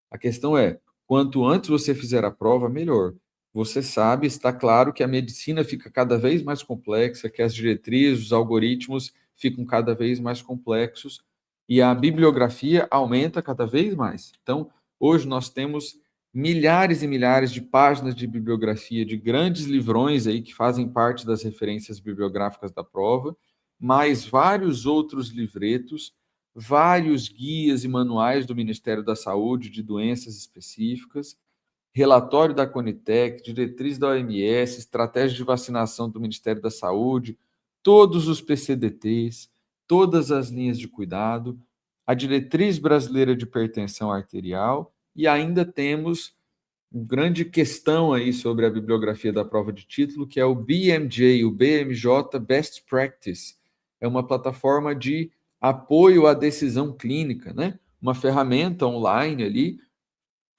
A questão é, quanto antes você fizer a prova, melhor. Você sabe, está claro que a medicina fica cada vez mais complexa, que as diretrizes, os algoritmos ficam cada vez mais complexos e a bibliografia aumenta cada vez mais. Então, hoje nós temos milhares e milhares de páginas de bibliografia, de grandes livrões aí que fazem parte das referências bibliográficas da prova, mais vários outros livretos, vários guias e manuais do Ministério da Saúde de doenças específicas, relatório da Conitec, diretriz da OMS, estratégia de vacinação do Ministério da Saúde, todos os PCDTs, todas as linhas de cuidado, a diretriz brasileira de hipertensão arterial e ainda temos uma grande questão aí sobre a bibliografia da prova de título, que é o BMJ, o BMJ Best Practice. É uma plataforma de apoio à decisão clínica, né? Uma ferramenta online ali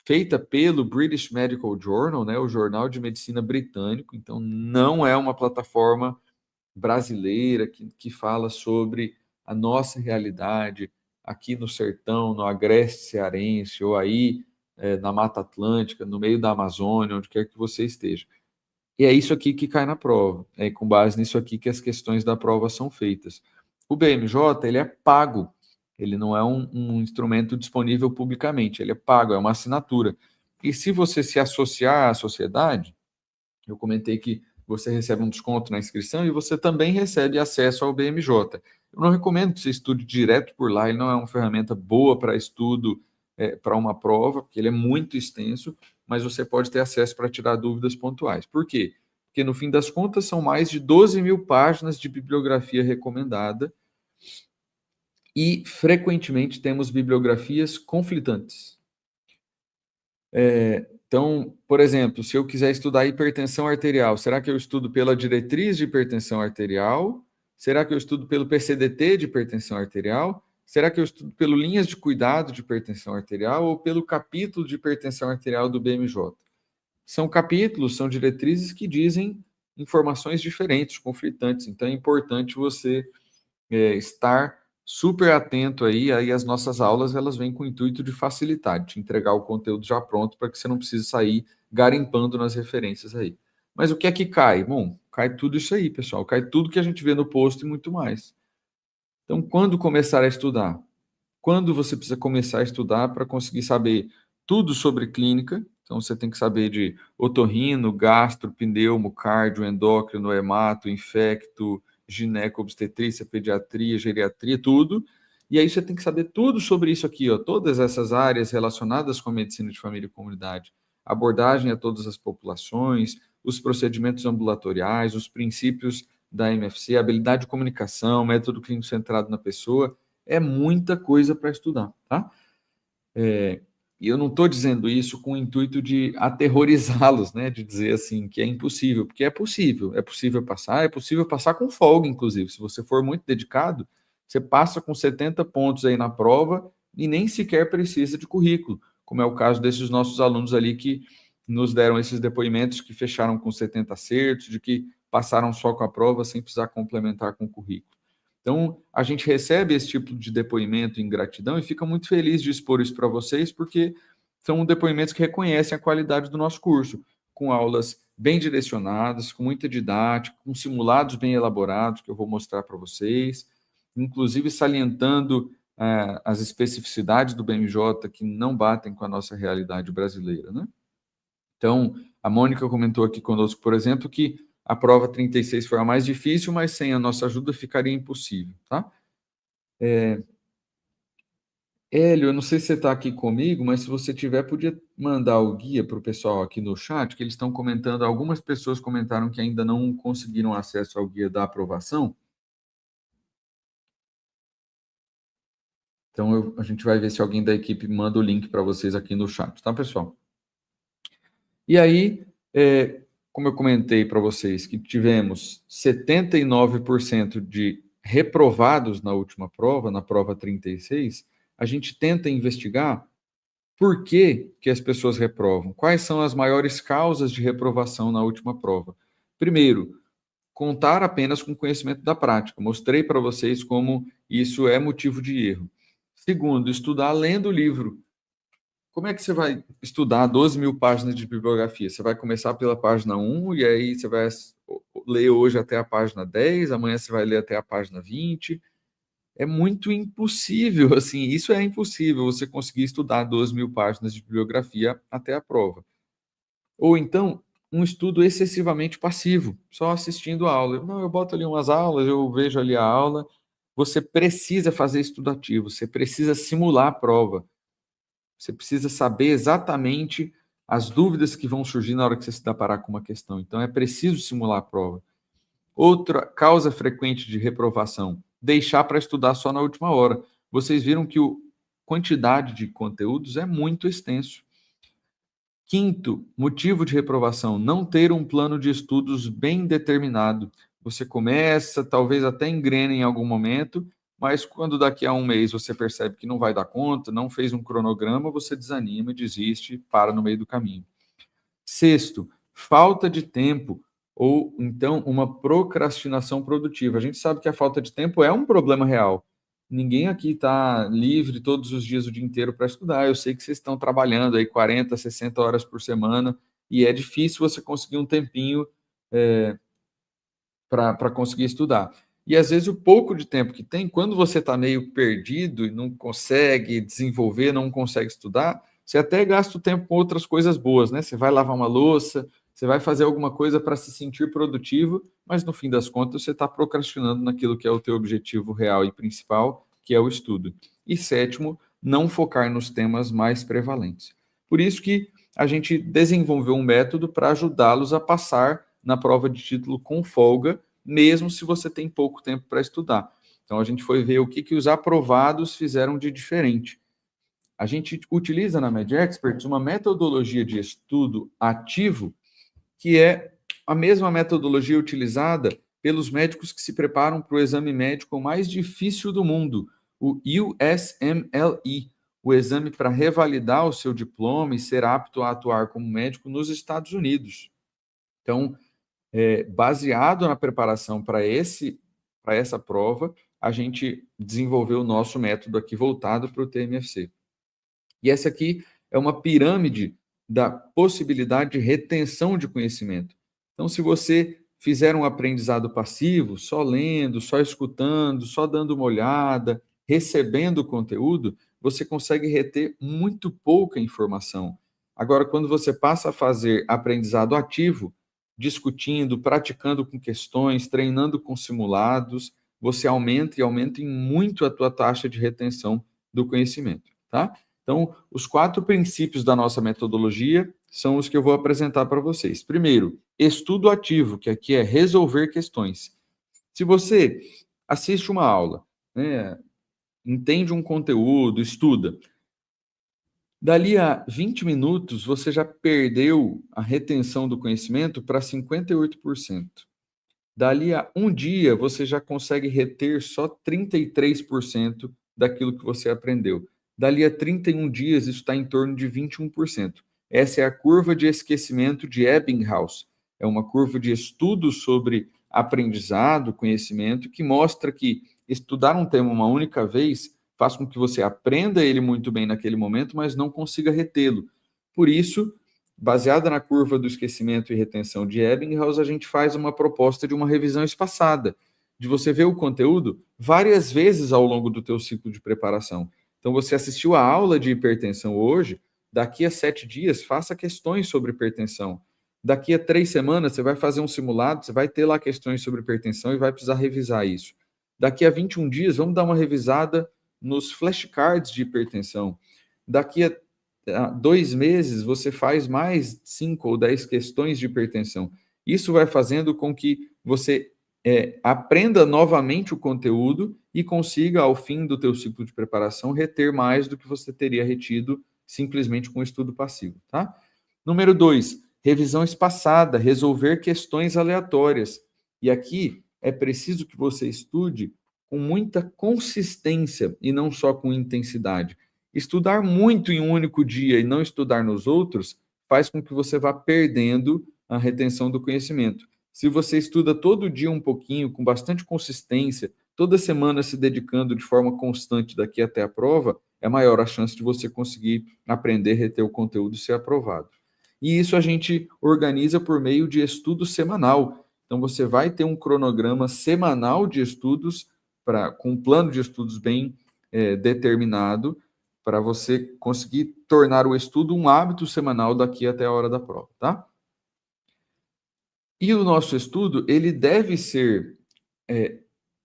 feita pelo British Medical Journal, né, o Jornal de Medicina Britânico, então não é uma plataforma brasileira que fala sobre a nossa realidade aqui no sertão, no agreste cearense, ou aí na Mata Atlântica, no meio da Amazônia, onde quer que você esteja. E é isso aqui que cai na prova. É com base nisso aqui que as questões da prova são feitas. O BMJ, ele é pago. Ele não é um instrumento disponível publicamente. Ele é pago, é uma assinatura. E se você se associar à sociedade, eu comentei que você recebe um desconto na inscrição e você também recebe acesso ao BMJ. Eu não recomendo que você estude direto por lá, ele não é uma ferramenta boa para estudo para uma prova, porque ele é muito extenso, mas você pode ter acesso para tirar dúvidas pontuais. Por quê? Porque no fim das contas são mais de 12 mil páginas de bibliografia recomendada e frequentemente temos bibliografias conflitantes. Então, por exemplo, se eu quiser estudar hipertensão arterial, será que eu estudo pela diretriz de hipertensão arterial? Será que eu estudo pelo PCDT de hipertensão arterial? Será que eu estudo pelo linhas de cuidado de hipertensão arterial ou pelo capítulo de hipertensão arterial do BMJ? São capítulos, são diretrizes que dizem informações diferentes, conflitantes. Então, é importante você estar super atento aí as nossas aulas, elas vêm com o intuito de facilitar, de te entregar o conteúdo já pronto para que você não precise sair garimpando nas referências aí. Mas o que é que cai? Bom, cai tudo isso aí, pessoal, cai tudo que a gente vê no post e muito mais. Então, quando começar a estudar? Quando você precisa começar a estudar para conseguir saber tudo sobre clínica? Então, você tem que saber de otorrino, gastro, pneumo, cardio, endócrino, hemato, infecto, gineco, obstetrícia, pediatria, geriatria, tudo. E aí você tem que saber tudo sobre isso aqui, ó, todas essas áreas relacionadas com a medicina de família e comunidade, abordagem a todas as populações, os procedimentos ambulatoriais, os princípios da MFC, habilidade de comunicação, método clínico centrado na pessoa, é muita coisa para estudar, tá? E eu não estou dizendo isso com o intuito de aterrorizá-los, né? De dizer assim que é impossível, porque é possível passar com folga, inclusive. Se você for muito dedicado, você passa com 70 pontos aí na prova e nem sequer precisa de currículo, como é o caso desses nossos alunos ali que nos deram esses depoimentos que fecharam com 70 acertos, de que passaram só com a prova sem precisar complementar com o currículo. Então, a gente recebe esse tipo de depoimento em gratidão e fica muito feliz de expor isso para vocês, porque são depoimentos que reconhecem a qualidade do nosso curso, com aulas bem direcionadas, com muita didática, com simulados bem elaborados, que eu vou mostrar para vocês, inclusive salientando as especificidades do BMJ que não batem com a nossa realidade brasileira, né? Então, a Mônica comentou aqui conosco, por exemplo, que a prova 36 foi a mais difícil, mas sem a nossa ajuda ficaria impossível, tá? Hélio, eu não sei se você está aqui comigo, mas se você tiver, podia mandar o guia para o pessoal aqui no chat, que eles estão comentando, algumas pessoas comentaram que ainda não conseguiram acesso ao guia da aprovação. Então, a gente vai ver se alguém da equipe manda o link para vocês aqui no chat, tá, pessoal? E aí, como eu comentei para vocês, que tivemos 79% de reprovados na última prova, na prova 36, a gente tenta investigar por que, que as pessoas reprovam, quais são as maiores causas de reprovação na última prova. Primeiro, contar apenas com conhecimento da prática. Mostrei para vocês como isso é motivo de erro. Segundo, estudar lendo o livro. Como é que você vai estudar 12 mil páginas de bibliografia? Você vai começar pela página 1 e aí você vai ler hoje até a página 10, amanhã você vai ler até a página 20. É muito impossível, assim, isso é impossível, você conseguir estudar 12 mil páginas de bibliografia até a prova. Ou então, um estudo excessivamente passivo, só assistindo a aula. Não, eu boto ali umas aulas, eu vejo ali a aula. Você precisa fazer estudo ativo, você precisa simular a prova. Você precisa saber exatamente as dúvidas que vão surgir na hora que você se deparar com uma questão. Então, é preciso simular a prova. Outra causa frequente de reprovação, deixar para estudar só na última hora. Vocês viram que a quantidade de conteúdos é muito extenso. Quinto, motivo de reprovação, não ter um plano de estudos bem determinado. Você começa, talvez até engrena em algum momento, mas quando daqui a um mês você percebe que não vai dar conta, não fez um cronograma, você desanima, desiste, para no meio do caminho. Sexto, falta de tempo ou então uma procrastinação produtiva. A gente sabe que a falta de tempo é um problema real. Ninguém aqui está livre todos os dias o dia inteiro para estudar. Eu sei que vocês estão trabalhando aí 40, 60 horas por semana e é difícil você conseguir um tempinho para conseguir estudar. E às vezes o pouco de tempo que tem, quando você está meio perdido e não consegue desenvolver, não consegue estudar, você até gasta o tempo com outras coisas boas, né? Você vai lavar uma louça, você vai fazer alguma coisa para se sentir produtivo, mas no fim das contas você está procrastinando naquilo que é o teu objetivo real e principal, que é o estudo. E sétimo, não focar nos temas mais prevalentes. Por isso que a gente desenvolveu um método para ajudá-los a passar na prova de título com folga, mesmo se você tem pouco tempo para estudar. Então, a gente foi ver o que os aprovados fizeram de diferente. A gente utiliza na MedExperts uma metodologia de estudo ativo, que é a mesma metodologia utilizada pelos médicos que se preparam para o exame médico mais difícil do mundo, o USMLE, o exame para revalidar o seu diploma e ser apto a atuar como médico nos Estados Unidos. Então, baseado na preparação para essa prova, a gente desenvolveu o nosso método aqui voltado para o TMFC. E essa aqui é uma pirâmide da possibilidade de retenção de conhecimento. Então, se você fizer um aprendizado passivo, só lendo, só escutando, só dando uma olhada, recebendo o conteúdo, você consegue reter muito pouca informação. Agora, quando você passa a fazer aprendizado ativo, discutindo, praticando com questões, treinando com simulados, você aumenta em muito a tua taxa de retenção do conhecimento, tá? Então, os 4 princípios da nossa metodologia são os que eu vou apresentar para vocês. Primeiro, estudo ativo, que aqui é resolver questões. Se você assiste uma aula, né, entende um conteúdo, estuda, dali a 20 minutos, você já perdeu a retenção do conhecimento para 58%. Dali a um dia, você já consegue reter só 33% daquilo que você aprendeu. Dali a 31 dias, isso está em torno de 21%. Essa é a curva de esquecimento de Ebbinghaus. É uma curva de estudo sobre aprendizado, conhecimento, que mostra que estudar um tema uma única vez faz com que você aprenda ele muito bem naquele momento, mas não consiga retê-lo. Por isso, baseada na curva do esquecimento e retenção de Ebbinghaus, a gente faz uma proposta de uma revisão espaçada, de você ver o conteúdo várias vezes ao longo do teu ciclo de preparação. Então, você assistiu a aula de hipertensão hoje, daqui a 7 dias, faça questões sobre hipertensão. Daqui a 3 semanas, você vai fazer um simulado, você vai ter lá questões sobre hipertensão e vai precisar revisar isso. Daqui a 21 dias, vamos dar uma revisada nos flashcards de hipertensão. Daqui a 2 meses, você faz mais 5 ou 10 questões de hipertensão. Isso vai fazendo com que você aprenda novamente o conteúdo e consiga, ao fim do teu ciclo de preparação, reter mais do que você teria retido simplesmente com o estudo passivo, tá? Número 2, revisão espaçada, resolver questões aleatórias. E aqui é preciso que você estude com muita consistência e não só com intensidade. Estudar muito em um único dia e não estudar nos outros faz com que você vá perdendo a retenção do conhecimento. Se você estuda todo dia um pouquinho, com bastante consistência, toda semana se dedicando de forma constante daqui até a prova, é maior a chance de você conseguir aprender, reter o conteúdo e ser aprovado. E isso a gente organiza por meio de estudo semanal. Então, você vai ter um cronograma semanal de estudos, com um plano de estudos bem determinado, para você conseguir tornar o estudo um hábito semanal daqui até a hora da prova, tá? E o nosso estudo, ele deve ser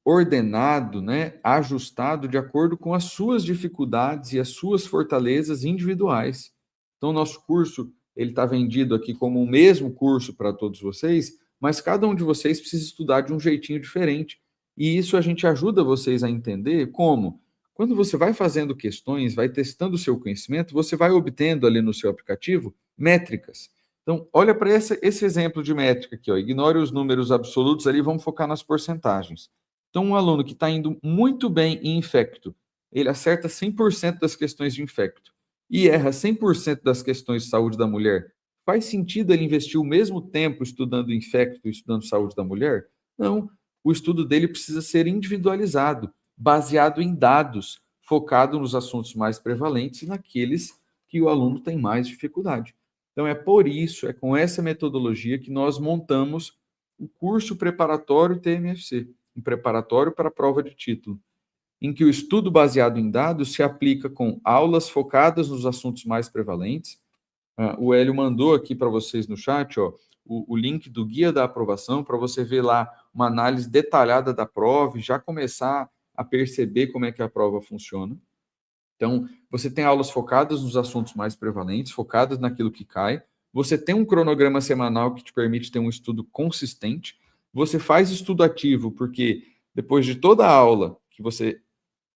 ordenado, né, ajustado de acordo com as suas dificuldades e as suas fortalezas individuais. Então, o nosso curso, ele está vendido aqui como o mesmo curso para todos vocês, mas cada um de vocês precisa estudar de um jeitinho diferente. E isso a gente ajuda vocês a entender como, quando você vai fazendo questões, vai testando o seu conhecimento, você vai obtendo ali no seu aplicativo métricas. Então, olha para esse exemplo de métrica aqui, ó. Ignore os números absolutos ali, vamos focar nas porcentagens. Então, um aluno que está indo muito bem em infecto, ele acerta 100% das questões de infecto e erra 100% das questões de saúde da mulher. Faz sentido ele investir o mesmo tempo estudando infecto e estudando saúde da mulher? Não. O estudo dele precisa ser individualizado, baseado em dados, focado nos assuntos mais prevalentes e naqueles que o aluno tem mais dificuldade. Então, é por isso, é com essa metodologia que nós montamos o curso preparatório TMFC, um preparatório para a prova de título, em que o estudo baseado em dados se aplica com aulas focadas nos assuntos mais prevalentes. O Hélio mandou aqui para vocês no chat, ó, o link do guia da aprovação, para você ver lá uma análise detalhada da prova e já começar a perceber como é que a prova funciona. Então, você tem aulas focadas nos assuntos mais prevalentes, focadas naquilo que cai. Você tem um cronograma semanal que te permite ter um estudo consistente. Você faz estudo ativo, porque depois de toda a aula que você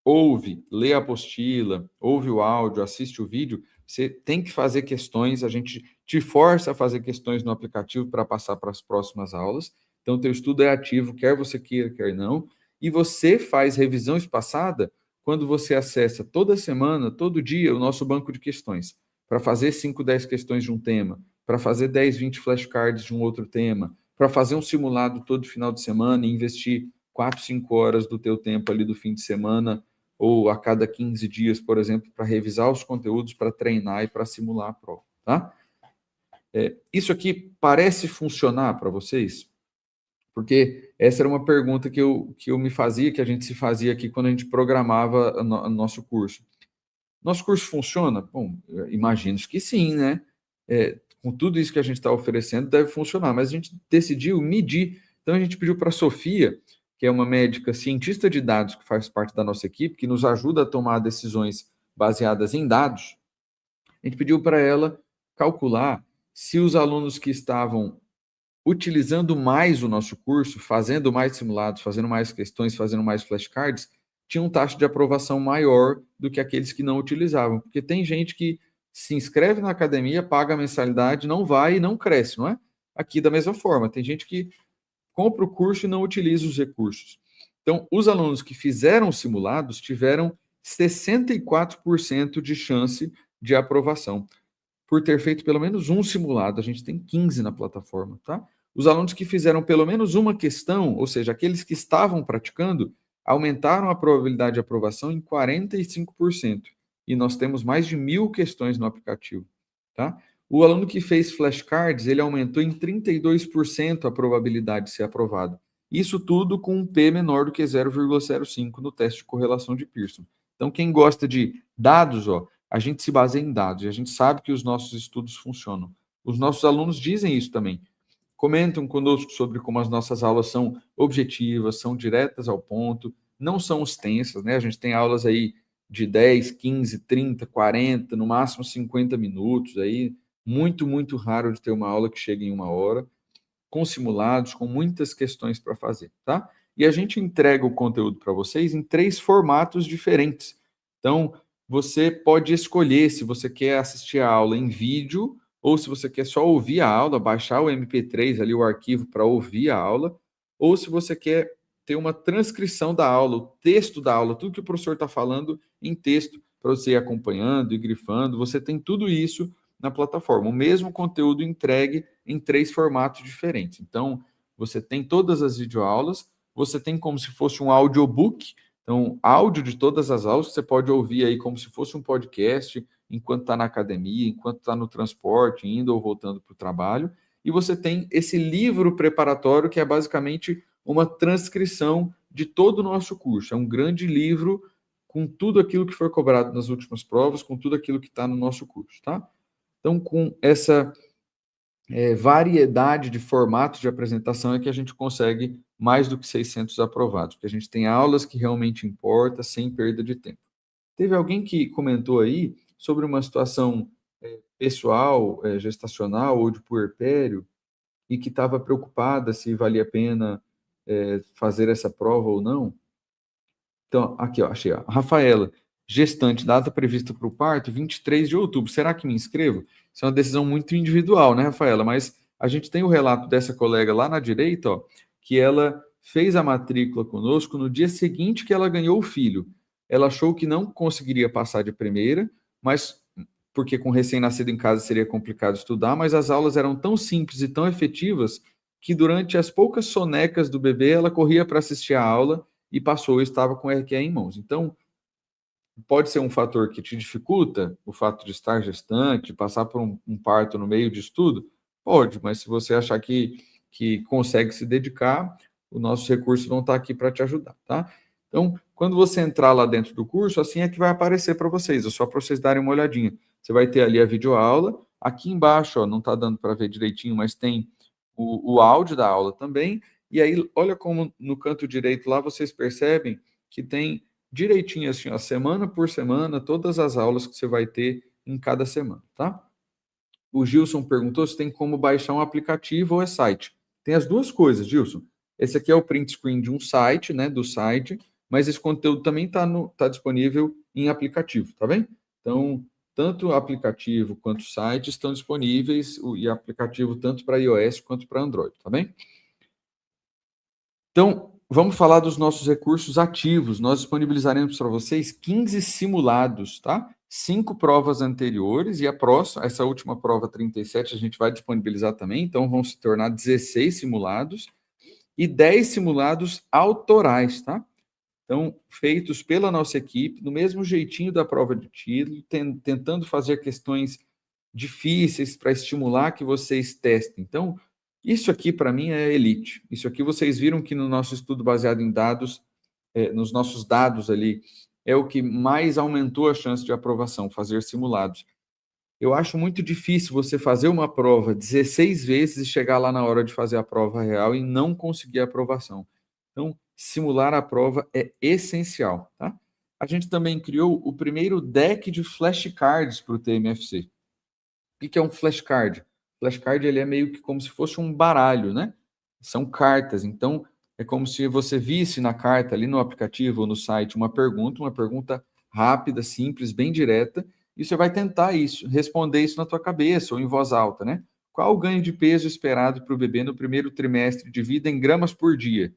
ouve, lê a apostila, ouve o áudio, assiste o vídeo, você tem que fazer questões, a gente te força a fazer questões no aplicativo para passar para as próximas aulas. Então, teu estudo é ativo, quer você queira, quer não. E você faz revisão espaçada quando você acessa toda semana, todo dia, o nosso banco de questões, para fazer 5, 10 questões de um tema, para fazer 10, 20 flashcards de um outro tema, para fazer um simulado todo final de semana e investir 4, 5 horas do teu tempo ali do fim de semana ou a cada 15 dias, por exemplo, para revisar os conteúdos, para treinar e para simular a prova, tá? Isso aqui parece funcionar para vocês? Porque essa era uma pergunta que eu me fazia, que a gente se fazia aqui quando a gente programava o nosso curso. Nosso curso funciona? Bom, imagino que sim, né? Com tudo isso que a gente está oferecendo, deve funcionar, mas a gente decidiu medir. Então, a gente pediu para a Sofia, que é uma médica cientista de dados que faz parte da nossa equipe, que nos ajuda a tomar decisões baseadas em dados, a gente pediu para ela calcular se os alunos que estavam utilizando mais o nosso curso, fazendo mais simulados, fazendo mais questões, fazendo mais flashcards, tinham taxa de aprovação maior do que aqueles que não utilizavam. Porque tem gente que se inscreve na academia, paga a mensalidade, não vai e não cresce, não é? Aqui da mesma forma, tem gente que compra o curso e não utiliza os recursos. Então, os alunos que fizeram simulados tiveram 64% de chance de aprovação, por ter feito pelo menos um simulado. A gente tem 15 na plataforma, tá? Os alunos que fizeram pelo menos uma questão, ou seja, aqueles que estavam praticando, aumentaram a probabilidade de aprovação em 45%. E nós temos mais de 1.000 questões no aplicativo, tá? O aluno que fez flashcards, ele aumentou em 32% a probabilidade de ser aprovado. Isso tudo com um P menor do que 0,05 no teste de correlação de Pearson. Então, quem gosta de dados, ó, a gente se baseia em dados e a gente sabe que os nossos estudos funcionam. Os nossos alunos dizem isso também. Comentam conosco sobre como as nossas aulas são objetivas, são diretas ao ponto, não são extensas, né? A gente tem aulas aí de 10, 15, 30, 40, no máximo 50 minutos aí, muito, muito raro de ter uma aula que chegue em 1 hora, com simulados, com muitas questões para fazer, tá? E a gente entrega o conteúdo para vocês em 3 formatos diferentes. Então, você pode escolher se você quer assistir a aula em vídeo ou se você quer só ouvir a aula, baixar o MP3 ali, o arquivo para ouvir a aula, ou se você quer ter uma transcrição da aula, o texto da aula, tudo que o professor está falando em texto, para você ir acompanhando e grifando. Você tem tudo isso na plataforma. O mesmo conteúdo entregue em 3 formatos diferentes. Então, você tem todas as videoaulas, você tem como se fosse um audiobook, então, áudio de todas as aulas que você pode ouvir aí como se fosse um podcast, enquanto está na academia, enquanto está no transporte, indo ou voltando para o trabalho. E você tem esse livro preparatório, que é basicamente uma transcrição de todo o nosso curso. É um grande livro com tudo aquilo que foi cobrado nas últimas provas, com tudo aquilo que está no nosso curso, tá? Então, com essa variedade de formatos de apresentação é que a gente consegue mais do que 600 aprovados, porque a gente tem aulas que realmente importam, sem perda de tempo. Teve alguém que comentou aí sobre uma situação pessoal, gestacional ou de puerpério, e que estava preocupada se valia a pena fazer essa prova ou não. Então, aqui, ó, achei. Ó. Rafaela, gestante, data prevista para o parto, 23 de outubro. Será que me inscrevo? Isso é uma decisão muito individual, né, Rafaela? Mas a gente tem o relato dessa colega lá na direita, ó, que ela fez a matrícula conosco no dia seguinte que ela ganhou o filho. Ela achou que não conseguiria passar de primeira, mas porque com recém-nascido em casa seria complicado estudar, mas as aulas eram tão simples e tão efetivas que durante as poucas sonecas do bebê ela corria para assistir a aula e passou, estava com o RQE em mãos. Então, pode ser um fator que te dificulta, o fato de estar gestante, passar por um parto no meio de estudo? Pode, mas se você achar que consegue se dedicar, os nossos recursos vão estar aqui para te ajudar, tá? Então, quando você entrar lá dentro do curso, assim é que vai aparecer para vocês, é só para vocês darem uma olhadinha. Você vai ter ali a videoaula, aqui embaixo, ó, não está dando para ver direitinho, mas tem o áudio da aula também, e aí, olha como no canto direito lá vocês percebem que tem direitinho assim, ó, semana por semana, todas as aulas que você vai ter em cada semana, tá? O Gilson perguntou se tem como baixar um aplicativo ou é site. Tem as duas coisas, Gilson. Esse aqui é o print screen de um site, né, do site, mas esse conteúdo também tá disponível em aplicativo, tá bem? Então, tanto o aplicativo quanto o site estão disponíveis, e aplicativo tanto para iOS quanto para Android, tá bem? Então, vamos falar dos nossos recursos ativos. Nós disponibilizaremos para vocês 15 simulados, tá? 5 provas anteriores e a próxima, essa última prova 37, a gente vai disponibilizar também, então vão se tornar 16 simulados e 10 simulados autorais, tá? Então, feitos pela nossa equipe, do mesmo jeitinho da prova de título, tentando fazer questões difíceis para estimular que vocês testem. Então, isso aqui para mim é elite. Isso aqui vocês viram que no nosso estudo baseado em dados, nos nossos dados ali, é o que mais aumentou a chance de aprovação, fazer simulados. Eu acho muito difícil você fazer uma prova 16 vezes e chegar lá na hora de fazer a prova real e não conseguir a aprovação. Então, simular a prova é essencial, tá? A gente também criou o primeiro deck de flashcards para o TMFC. O que é um flashcard? Flashcard ele é meio que como se fosse um baralho, né? São cartas, então é como se você visse na carta ali no aplicativo ou no site uma pergunta rápida, simples, bem direta, e você vai tentar responder isso na tua cabeça ou em voz alta, né? Qual o ganho de peso esperado para o bebê no primeiro trimestre de vida em gramas por dia?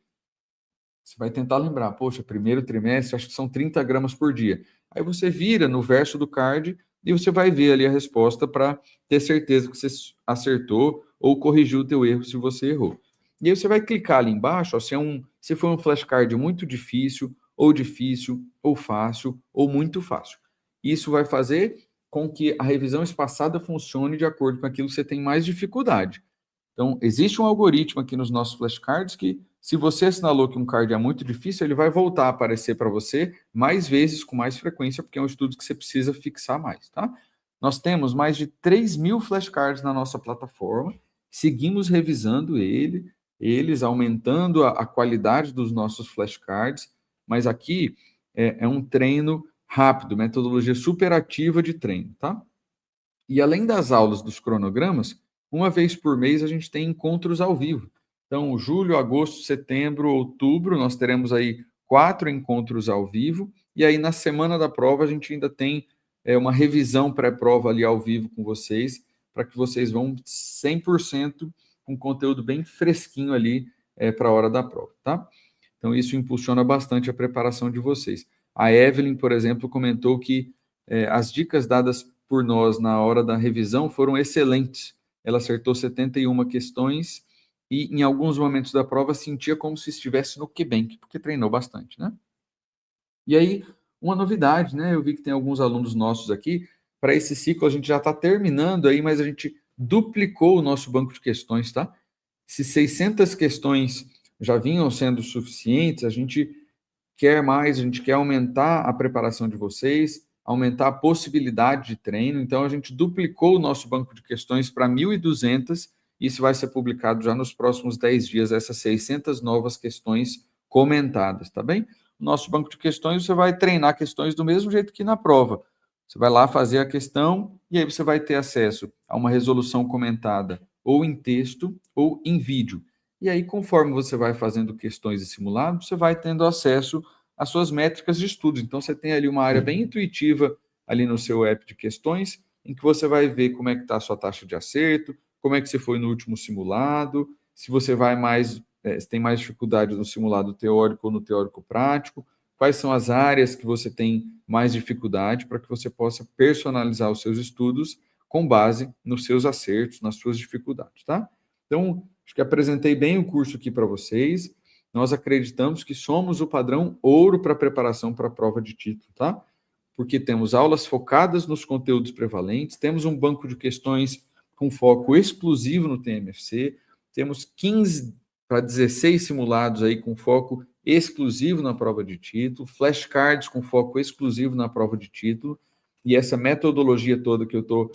Você vai tentar lembrar, poxa, primeiro trimestre, acho que são 30 gramas por dia. Aí você vira no verso do card e você vai ver ali a resposta para ter certeza que você acertou ou corrigiu o teu erro se você errou. E aí você vai clicar ali embaixo, ó, se for um flashcard muito difícil, ou fácil, ou muito fácil. Isso vai fazer com que a revisão espaçada funcione de acordo com aquilo que você tem mais dificuldade. Então, existe um algoritmo aqui nos nossos flashcards que, se você assinalou que um card é muito difícil, ele vai voltar a aparecer para você mais vezes, com mais frequência, porque é um estudo que você precisa fixar mais, tá? Nós temos mais de 3.000 flashcards na nossa plataforma, seguimos revisando eles, aumentando a qualidade dos nossos flashcards, mas aqui é um treino rápido, metodologia superativa de treino, tá? E além das aulas dos cronogramas, uma vez por mês a gente tem encontros ao vivo. Então, julho, agosto, setembro, outubro, nós teremos aí 4 encontros ao vivo. E aí, na semana da prova, a gente ainda tem uma revisão pré-prova ali ao vivo com vocês, para que vocês vão 100% com conteúdo bem fresquinho ali para a hora da prova, tá? Então, isso impulsiona bastante a preparação de vocês. A Evelyn, por exemplo, comentou que as dicas dadas por nós na hora da revisão foram excelentes. Ela acertou 71 questões e, em alguns momentos da prova, sentia como se estivesse no QBank, porque treinou bastante, né? E aí, uma novidade, né? Eu vi que tem alguns alunos nossos aqui. Para esse ciclo, a gente já está terminando aí, mas a gente duplicou o nosso banco de questões, tá? Se 600 questões já vinham sendo suficientes, a gente quer mais, a gente quer aumentar a preparação de vocês, aumentar a possibilidade de treino. Então, a gente duplicou o nosso banco de questões para 1.200. Isso vai ser publicado já nos próximos 10 dias, essas 600 novas questões comentadas, tá bem? No nosso banco de questões, você vai treinar questões do mesmo jeito que na prova. Você vai lá fazer a questão e aí você vai ter acesso a uma resolução comentada ou em texto ou em vídeo. E aí, conforme você vai fazendo questões e simulados, você vai tendo acesso às suas métricas de estudos. Então, você tem ali uma área bem intuitiva ali no seu app de questões, em que você vai ver como é que está a sua taxa de acerto, como é que você foi no último simulado, se você vai mais se tem mais dificuldade no simulado teórico ou no teórico prático, quais são as áreas que você tem mais dificuldade para que você possa personalizar os seus estudos com base nos seus acertos, nas suas dificuldades, tá? Então, acho que apresentei bem o curso aqui para vocês. Nós acreditamos que somos o padrão ouro para preparação para a prova de título, tá? Porque temos aulas focadas nos conteúdos prevalentes, temos um banco de questões com foco exclusivo no TMFC, temos 15 para 16 simulados aí com foco exclusivo na prova de título, flashcards com foco exclusivo na prova de título, e essa metodologia toda que eu estou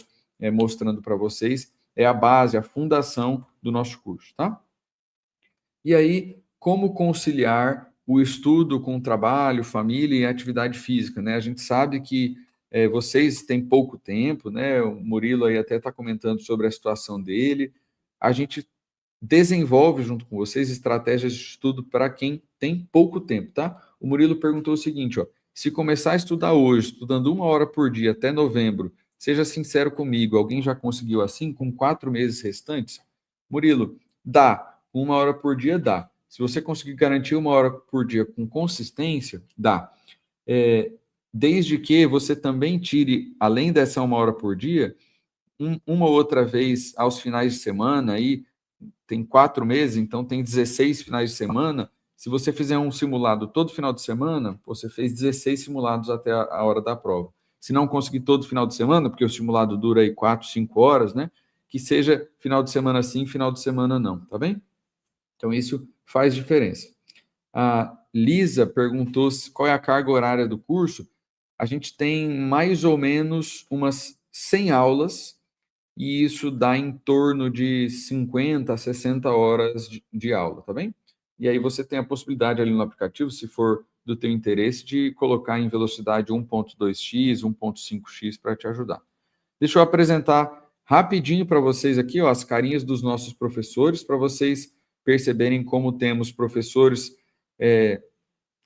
mostrando para vocês é a base, a fundação do nosso curso, tá? E aí, como conciliar o estudo com o trabalho, família e atividade física, né? A gente sabe que vocês têm pouco tempo, né? O Murilo aí até está comentando sobre a situação dele. A gente desenvolve junto com vocês estratégias de estudo para quem tem pouco tempo, tá? O Murilo perguntou o seguinte, ó, se começar a estudar hoje, estudando 1 hora por dia até novembro, seja sincero comigo, alguém já conseguiu assim com 4 meses restantes? Murilo, dá. 1 hora por dia dá. Se você conseguir garantir 1 hora por dia com consistência, dá. Desde que você também tire, além dessa 1 hora por dia, uma outra vez aos finais de semana, aí tem 4 meses, então tem 16 finais de semana. Se você fizer um simulado todo final de semana, você fez 16 simulados até a hora da prova. Se não conseguir todo final de semana, porque o simulado dura aí 4, 5 horas, né? Que seja final de semana sim, final de semana não, tá bem? Então, isso faz diferença. A Lisa perguntou qual é a carga horária do curso. A gente tem mais ou menos umas 100 aulas, e isso dá em torno de 50 a 60 horas de aula, tá bem? E aí você tem a possibilidade ali no aplicativo, se for do teu interesse, de colocar em velocidade 1.2x, 1.5x para te ajudar. Deixa eu apresentar rapidinho para vocês aqui, ó, as carinhas dos nossos professores, para vocês perceberem como temos professores.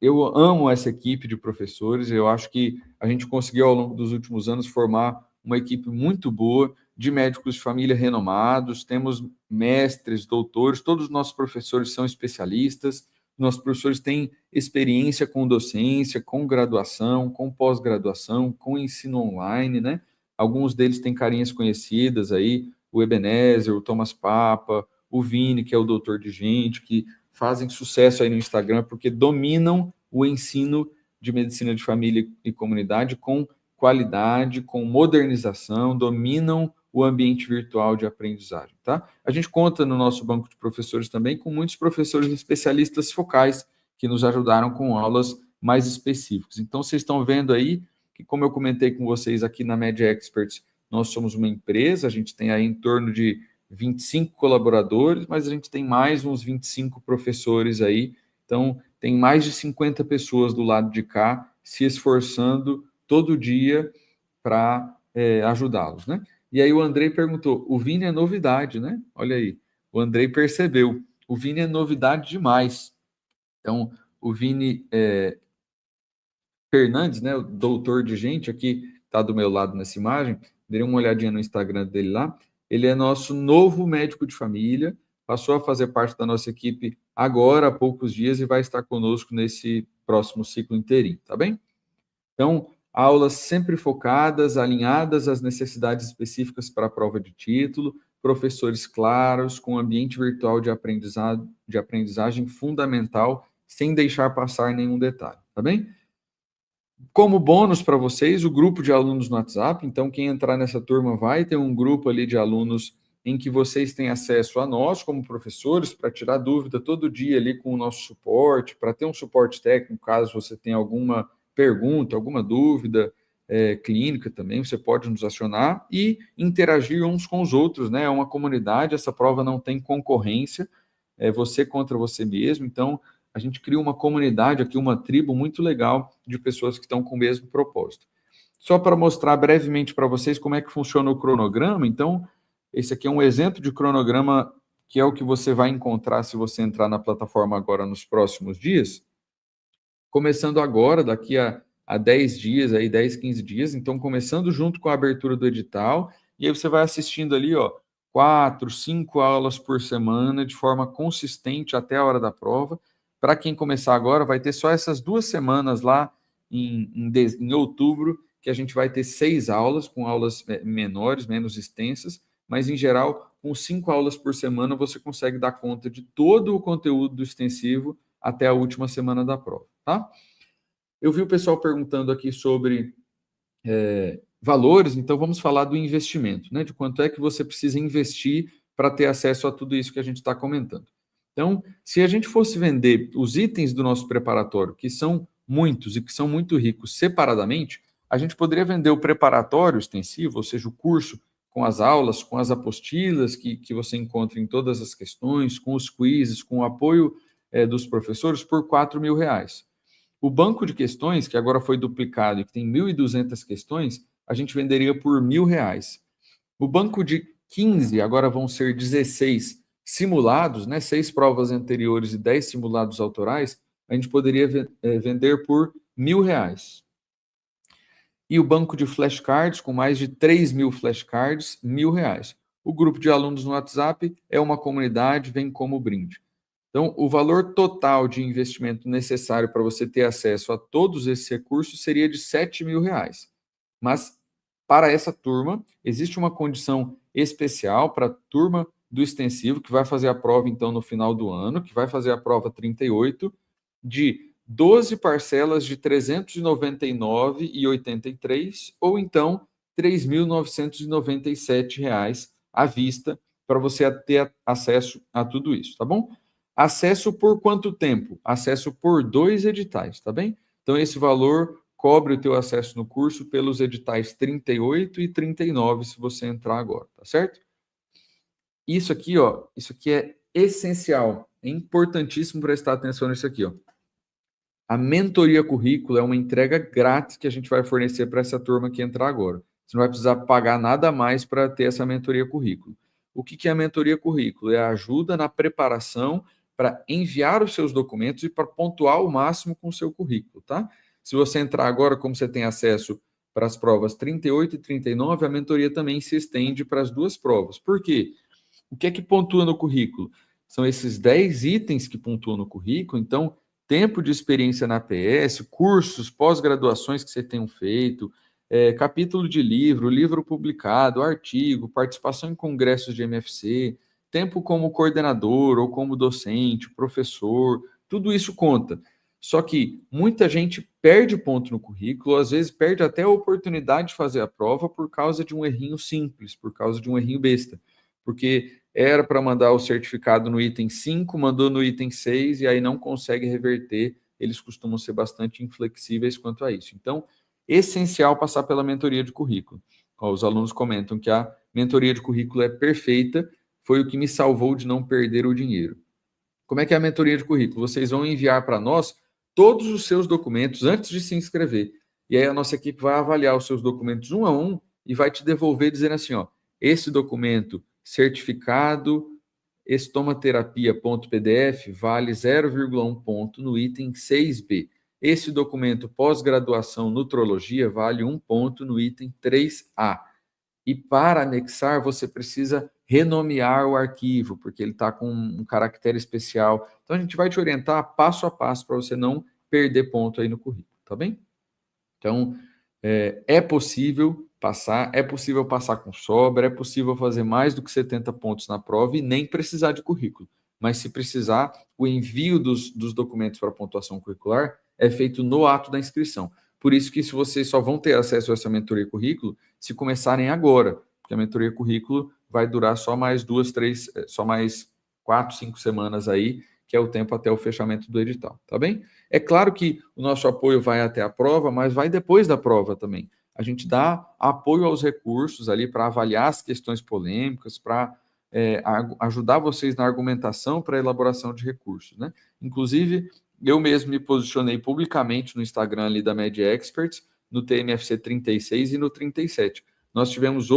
Eu amo essa equipe de professores, eu acho que a gente conseguiu, ao longo dos últimos anos, formar uma equipe muito boa, de médicos de família renomados, temos mestres, doutores, todos os nossos professores são especialistas, nossos professores têm experiência com docência, com graduação, com pós-graduação, com ensino online, né? Alguns deles têm carinhas conhecidas aí, o Ebenezer, o Thomas Papa, o Vini, que é o doutor de gente, que fazem sucesso aí no Instagram porque dominam o ensino de medicina de família e comunidade com qualidade, com modernização, dominam o ambiente virtual de aprendizagem, tá? A gente conta no nosso banco de professores também com muitos professores especialistas focais que nos ajudaram com aulas mais específicas. Então, vocês estão vendo aí que, como eu comentei com vocês aqui na Media Experts, nós somos uma empresa, a gente tem aí em torno de 25 colaboradores, mas a gente tem mais uns 25 professores aí, então tem mais de 50 pessoas do lado de cá se esforçando todo dia para ajudá-los, né? E aí o Andrei perguntou, o Vini é novidade, né? Olha aí, o Andrei percebeu, o Vini é novidade demais. Então, o Vini Fernandes, né, o doutor de gente, aqui está do meu lado nessa imagem, dê uma olhadinha no Instagram dele lá, ele é nosso novo médico de família, passou a fazer parte da nossa equipe agora, há poucos dias, e vai estar conosco nesse próximo ciclo inteirinho, tá bem? Então, aulas sempre focadas, alinhadas às necessidades específicas para a prova de título, professores claros, com ambiente virtual de aprendizagem fundamental, sem deixar passar nenhum detalhe, tá bem? Como bônus para vocês, o grupo de alunos no WhatsApp. Então, quem entrar nessa turma vai ter um grupo ali de alunos em que vocês têm acesso a nós, como professores, para tirar dúvida todo dia ali com o nosso suporte, para ter um suporte técnico, caso você tenha alguma pergunta, alguma dúvida clínica também, você pode nos acionar e interagir uns com os outros, né? É uma comunidade, essa prova não tem concorrência, é você contra você mesmo, então a gente cria uma comunidade aqui, uma tribo muito legal de pessoas que estão com o mesmo propósito. Só para mostrar brevemente para vocês como é que funciona o cronograma, então, esse aqui é um exemplo de cronograma que é o que você vai encontrar se você entrar na plataforma agora nos próximos dias. Começando agora, daqui a 10 dias, aí 10, 15 dias, então começando junto com a abertura do edital, e aí você vai assistindo ali, ó, 4, 5 aulas por semana, de forma consistente até a hora da prova. Para quem começar agora, vai ter só essas 2 semanas lá em outubro, que a gente vai ter 6 aulas, com aulas menores, menos extensas, mas em geral, com 5 aulas por semana, você consegue dar conta de todo o conteúdo do extensivo até a última semana da prova, tá? Eu vi o pessoal perguntando aqui sobre valores, então vamos falar do investimento, né? De quanto é que você precisa investir para ter acesso a tudo isso que a gente está comentando. Então, se a gente fosse vender os itens do nosso preparatório, que são muitos e que são muito ricos separadamente, a gente poderia vender o preparatório extensivo, ou seja, o curso com as aulas, com as apostilas que você encontra em todas as questões, com os quizzes, com o apoio dos professores, por R$ 4.000. O banco de questões, que agora foi duplicado e que tem 1.200 questões, a gente venderia por R$ 1.000. O banco de 15, agora vão ser 16 simulados, né? 6 provas anteriores e 10 simulados autorais, a gente poderia vender por R$ 1.000. E o banco de flashcards, com mais de 3.000 flashcards, R$ 1.000. O grupo de alunos no WhatsApp é uma comunidade, vem como brinde. Então, o valor total de investimento necessário para você ter acesso a todos esses recursos seria de R$ 7.000. Mas, para essa turma, existe uma condição especial para a turma do extensivo, que vai fazer a prova, então, no final do ano, que vai fazer a prova 38, de 12 parcelas de R$ 399,83, ou então R$ 3.997 à vista, para você ter acesso a tudo isso, tá bom? Acesso por quanto tempo? Acesso por 2 editais, tá bem? Então, esse valor cobre o teu acesso no curso pelos editais 38 e 39, se você entrar agora, tá certo? Isso aqui, ó, isso aqui é essencial, é importantíssimo prestar atenção nisso aqui, ó. A mentoria currículo é uma entrega grátis que a gente vai fornecer para essa turma que entrar agora. Você não vai precisar pagar nada mais para ter essa mentoria currículo. O que é a mentoria currículo? É a ajuda na preparação para enviar os seus documentos e para pontuar o máximo com o seu currículo, tá? Se você entrar agora, como você tem acesso para as provas 38 e 39, a mentoria também se estende para as 2 provas. Por quê? O que é que pontua no currículo? São esses 10 itens que pontuam no currículo, então, tempo de experiência na APS, cursos, pós-graduações que você tenham feito, capítulo de livro, livro publicado, artigo, participação em congressos de MFC, tempo como coordenador ou como docente, professor, tudo isso conta. Só que muita gente perde ponto no currículo, às vezes perde até a oportunidade de fazer a prova por causa de um errinho simples, por causa de um errinho besta. Porque era para mandar o certificado no item 5, mandou no item 6 e aí não consegue reverter. Eles costumam ser bastante inflexíveis quanto a isso. Então, essencial passar pela mentoria de currículo. Os alunos comentam que a mentoria de currículo é perfeita, foi o que me salvou de não perder o dinheiro. Como é que é a mentoria de currículo? Vocês vão enviar para nós todos os seus documentos antes de se inscrever. E aí a nossa equipe vai avaliar os seus documentos um a um e vai te devolver dizendo assim, ó, esse documento certificado estomaterapia.pdf vale 0,1 ponto no item 6B. Esse documento pós-graduação nutrologia vale 1 ponto no item 3A. E para anexar, você precisa renomear o arquivo, porque ele está com um caractere especial. Então, a gente vai te orientar passo a passo para você não perder ponto aí no currículo, tá bem? Então, é possível passar com sobra, é possível fazer mais do que 70 pontos na prova e nem precisar de currículo. Mas se precisar, o envio dos documentos para pontuação curricular é feito no ato da inscrição. Por isso que se vocês só vão ter acesso a essa mentoria currículo se começarem agora, porque a mentoria currículo vai durar só mais 4, 5 semanas aí, que é o tempo até o fechamento do edital, tá bem? É claro que o nosso apoio vai até a prova, mas vai depois da prova também. A gente dá apoio aos recursos ali para avaliar as questões polêmicas, para ajudar vocês na argumentação para a elaboração de recursos, né? Inclusive, eu mesmo me posicionei publicamente no Instagram ali da Med Experts, no TMFC 36 e no 37. Nós tivemos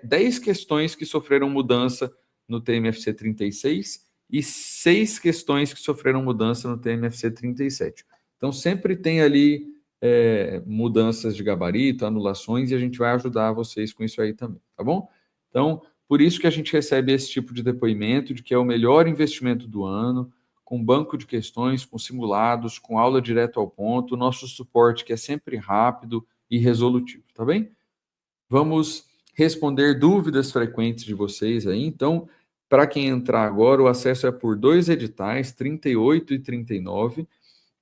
10 questões que sofreram mudança no TMFC 36 e 6 questões que sofreram mudança no TMFC 37. Então, sempre tem ali mudanças de gabarito, anulações, e a gente vai ajudar vocês com isso aí também, tá bom? Então, Por isso que a gente recebe esse tipo de depoimento de que é o melhor investimento do ano, com banco de questões, com simulados, com aula direto ao ponto, nosso suporte que é sempre rápido e resolutivo, tá bem? Vamos responder dúvidas frequentes de vocês aí. Então, para quem entrar agora, o acesso é por 2 editais, 38 e 39.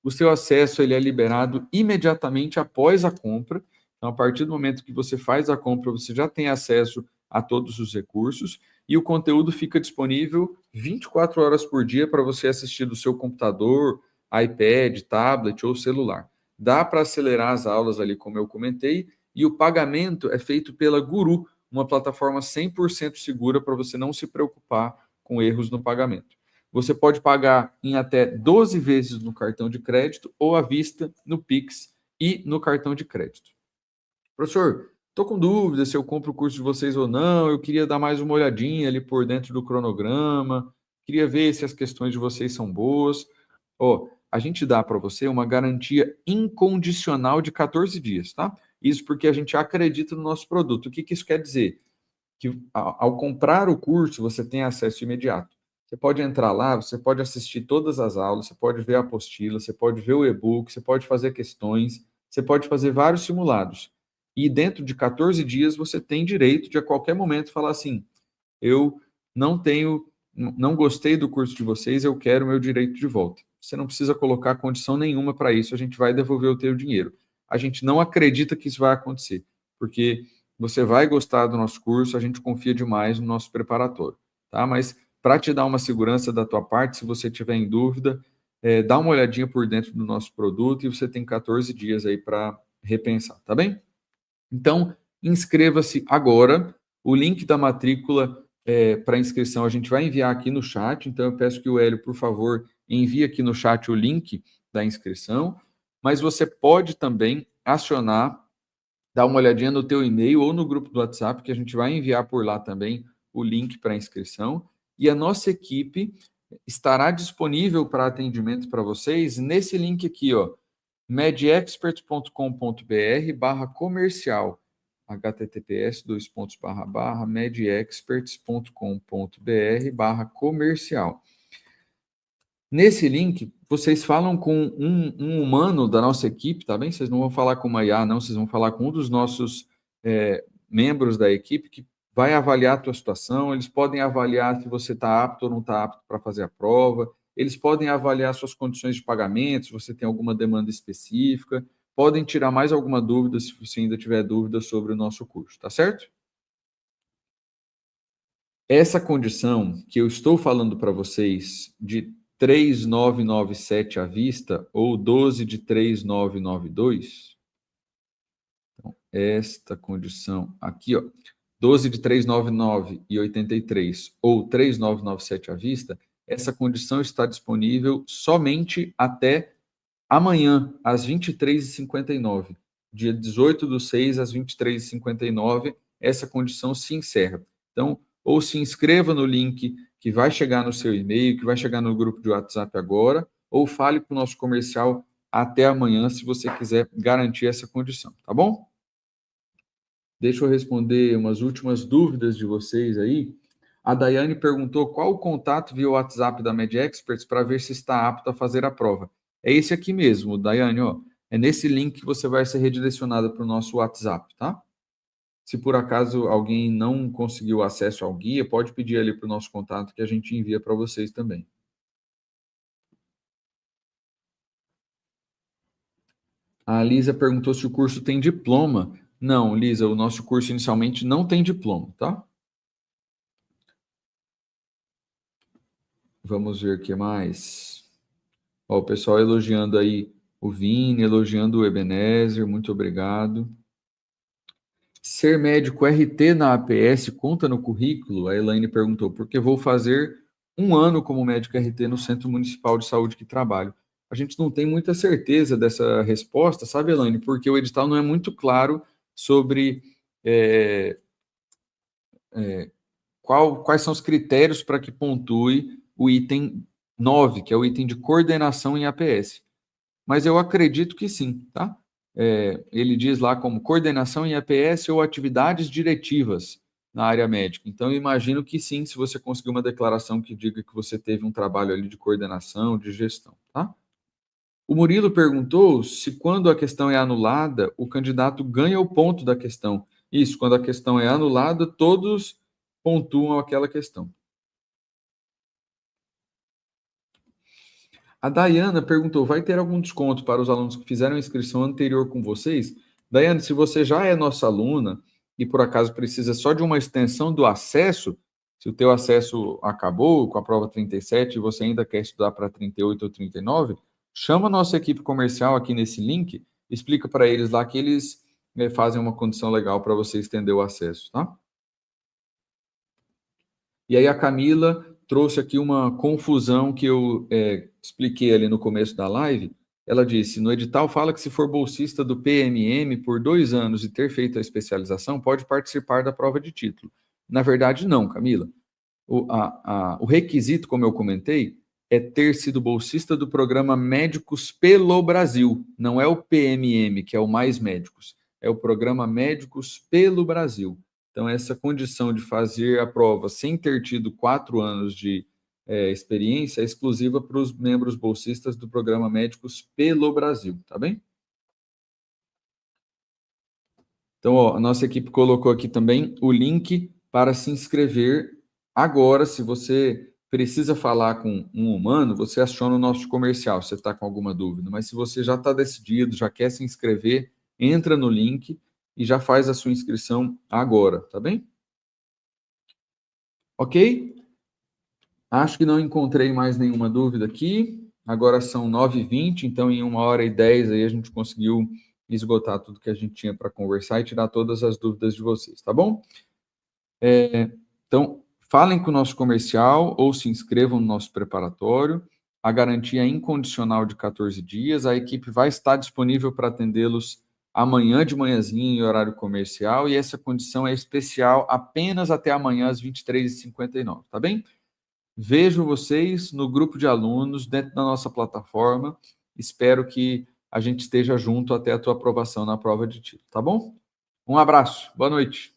O seu acesso ele é liberado imediatamente após a compra. Então, a partir do momento que você faz a compra, você já tem acesso a todos os recursos e o conteúdo fica disponível 24 horas por dia para você assistir do seu computador, iPad, tablet ou celular. Dá para acelerar as aulas ali, como eu comentei, e o pagamento é feito pela Guru, uma plataforma 100% segura para você não se preocupar com erros no pagamento. Você pode pagar em até 12 vezes no cartão de crédito ou à vista no Pix e no cartão de crédito. Professor, estou com dúvida se eu compro o curso de vocês ou não, eu queria dar mais uma olhadinha ali por dentro do cronograma, queria ver se as questões de vocês são boas. A gente dá para você uma garantia incondicional de 14 dias, tá? Isso porque a gente acredita no nosso produto. O que isso quer dizer? Que ao comprar o curso, você tem acesso imediato. Você pode entrar lá, você pode assistir todas as aulas, você pode ver a apostila, você pode ver o e-book, você pode fazer questões, você pode fazer vários simulados. E dentro de 14 dias você tem direito de a qualquer momento falar assim: eu não gostei do curso de vocês, eu quero o meu direito de volta. Você não precisa colocar condição nenhuma para isso, a gente vai devolver o teu dinheiro. A gente não acredita que isso vai acontecer, porque você vai gostar do nosso curso, a gente confia demais no nosso preparatório, tá? Mas para te dar uma segurança da tua parte, se você tiver em dúvida, dá uma olhadinha por dentro do nosso produto e você tem 14 dias aí para repensar, tá bem? Então, inscreva-se agora. O link da matrícula para inscrição a gente vai enviar aqui no chat. Então, eu peço que o Hélio, por favor, envie aqui no chat o link da inscrição. Mas você pode também acionar, dar uma olhadinha no teu e-mail ou no grupo do WhatsApp, que a gente vai enviar por lá também o link para inscrição. E a nossa equipe estará disponível para atendimento para vocês nesse link aqui, ó, medexperts.com.br/comercial, https://medexperts.com.br/comercial. Nesse link, vocês falam com um humano da nossa equipe, tá bem? Vocês não vão falar com uma IA, não, vocês vão falar com um dos nossos membros da equipe que vai avaliar a tua situação, eles podem avaliar se você está apto ou não está apto para fazer a prova, eles podem avaliar suas condições de pagamento, se você tem alguma demanda específica, podem tirar mais alguma dúvida, se você ainda tiver dúvida sobre o nosso curso, tá certo? Essa condição que eu estou falando para vocês de 3.997 à vista ou 12 de 3.992, então, esta condição aqui, ó, 12 de 399 e 83 ou 3.997 à vista, essa condição está disponível somente até amanhã, às 23h59. Dia 18/6, às 23h59, essa condição se encerra. Então, ou se inscreva no link que vai chegar no seu e-mail, que vai chegar no grupo de WhatsApp agora, ou fale com o nosso comercial até amanhã, se você quiser garantir essa condição, tá bom? Deixa eu responder umas últimas dúvidas de vocês aí. A Daiane perguntou qual o contato via WhatsApp da MedExperts para ver se está apto a fazer a prova. É esse aqui mesmo, Daiane, ó. É nesse link que você vai ser redirecionada para o nosso WhatsApp, tá? Se por acaso alguém não conseguiu acesso ao guia, pode pedir ali para o nosso contato que a gente envia para vocês também. A Lisa perguntou se o curso tem diploma. Não, Lisa, o nosso curso inicialmente não tem diploma, tá? Vamos ver o que mais. Ó, o pessoal elogiando aí o Vini, elogiando o Ebenezer, muito obrigado. Ser médico RT na APS conta no currículo? A Elaine perguntou, porque vou fazer 1 ano como médico RT no Centro Municipal de Saúde que trabalho. A gente não tem muita certeza dessa resposta, sabe, Elaine? Porque o edital não é muito claro sobre quais são os critérios para que pontue o item 9, que é o item de coordenação em APS. Mas eu acredito que sim, tá? Ele diz lá como coordenação em APS ou atividades diretivas. na área médica. Então, eu imagino que sim, se você conseguir uma declaração que diga que você teve um trabalho ali de coordenação, de gestão, tá? O Murilo perguntou se quando a questão é anulada, o candidato ganha o ponto da questão. Isso, quando a questão é anulada, todos pontuam aquela questão. A Dayana perguntou: vai ter algum desconto para os alunos que fizeram a inscrição anterior com vocês? Dayana, se você já é nossa aluna e por acaso precisa só de uma extensão do acesso, se o teu acesso acabou com a prova 37 e você ainda quer estudar para 38 ou 39, chama a nossa equipe comercial aqui nesse link, explica para eles lá que eles fazem uma condição legal para você estender o acesso, tá? E aí a Camila trouxe aqui uma confusão que eu expliquei ali no começo da live. Ela disse, no edital fala que se for bolsista do PMM por 2 anos e ter feito a especialização, pode participar da prova de título. Na verdade, não, Camila. O requisito, como eu comentei, é ter sido bolsista do programa Médicos pelo Brasil. Não é o PMM, que é o Mais Médicos. É o programa Médicos pelo Brasil. Então, essa condição de fazer a prova sem ter tido 4 anos de experiência é exclusiva para os membros bolsistas do programa Médicos pelo Brasil, tá bem? Então, ó, a nossa equipe colocou aqui também o link para se inscrever agora. Se você precisa falar com um humano, você aciona o nosso comercial, se você está com alguma dúvida. Mas se você já está decidido, já quer se inscrever, entra no link e já faz a sua inscrição agora, tá bem? Ok? Acho que não encontrei mais nenhuma dúvida aqui. Agora são 9h20, então em 1h10 aí a gente conseguiu esgotar tudo que a gente tinha para conversar e tirar todas as dúvidas de vocês, tá bom? Então, falem com o nosso comercial ou se inscrevam no nosso preparatório. A garantia é incondicional de 14 dias. A equipe vai estar disponível para atendê-los amanhã de manhãzinha em horário comercial e essa condição é especial apenas até amanhã às 23h59, tá bem? Vejo vocês no grupo de alunos dentro da nossa plataforma. Espero que a gente esteja junto até a tua aprovação na prova de título, tá bom? Um abraço, boa noite.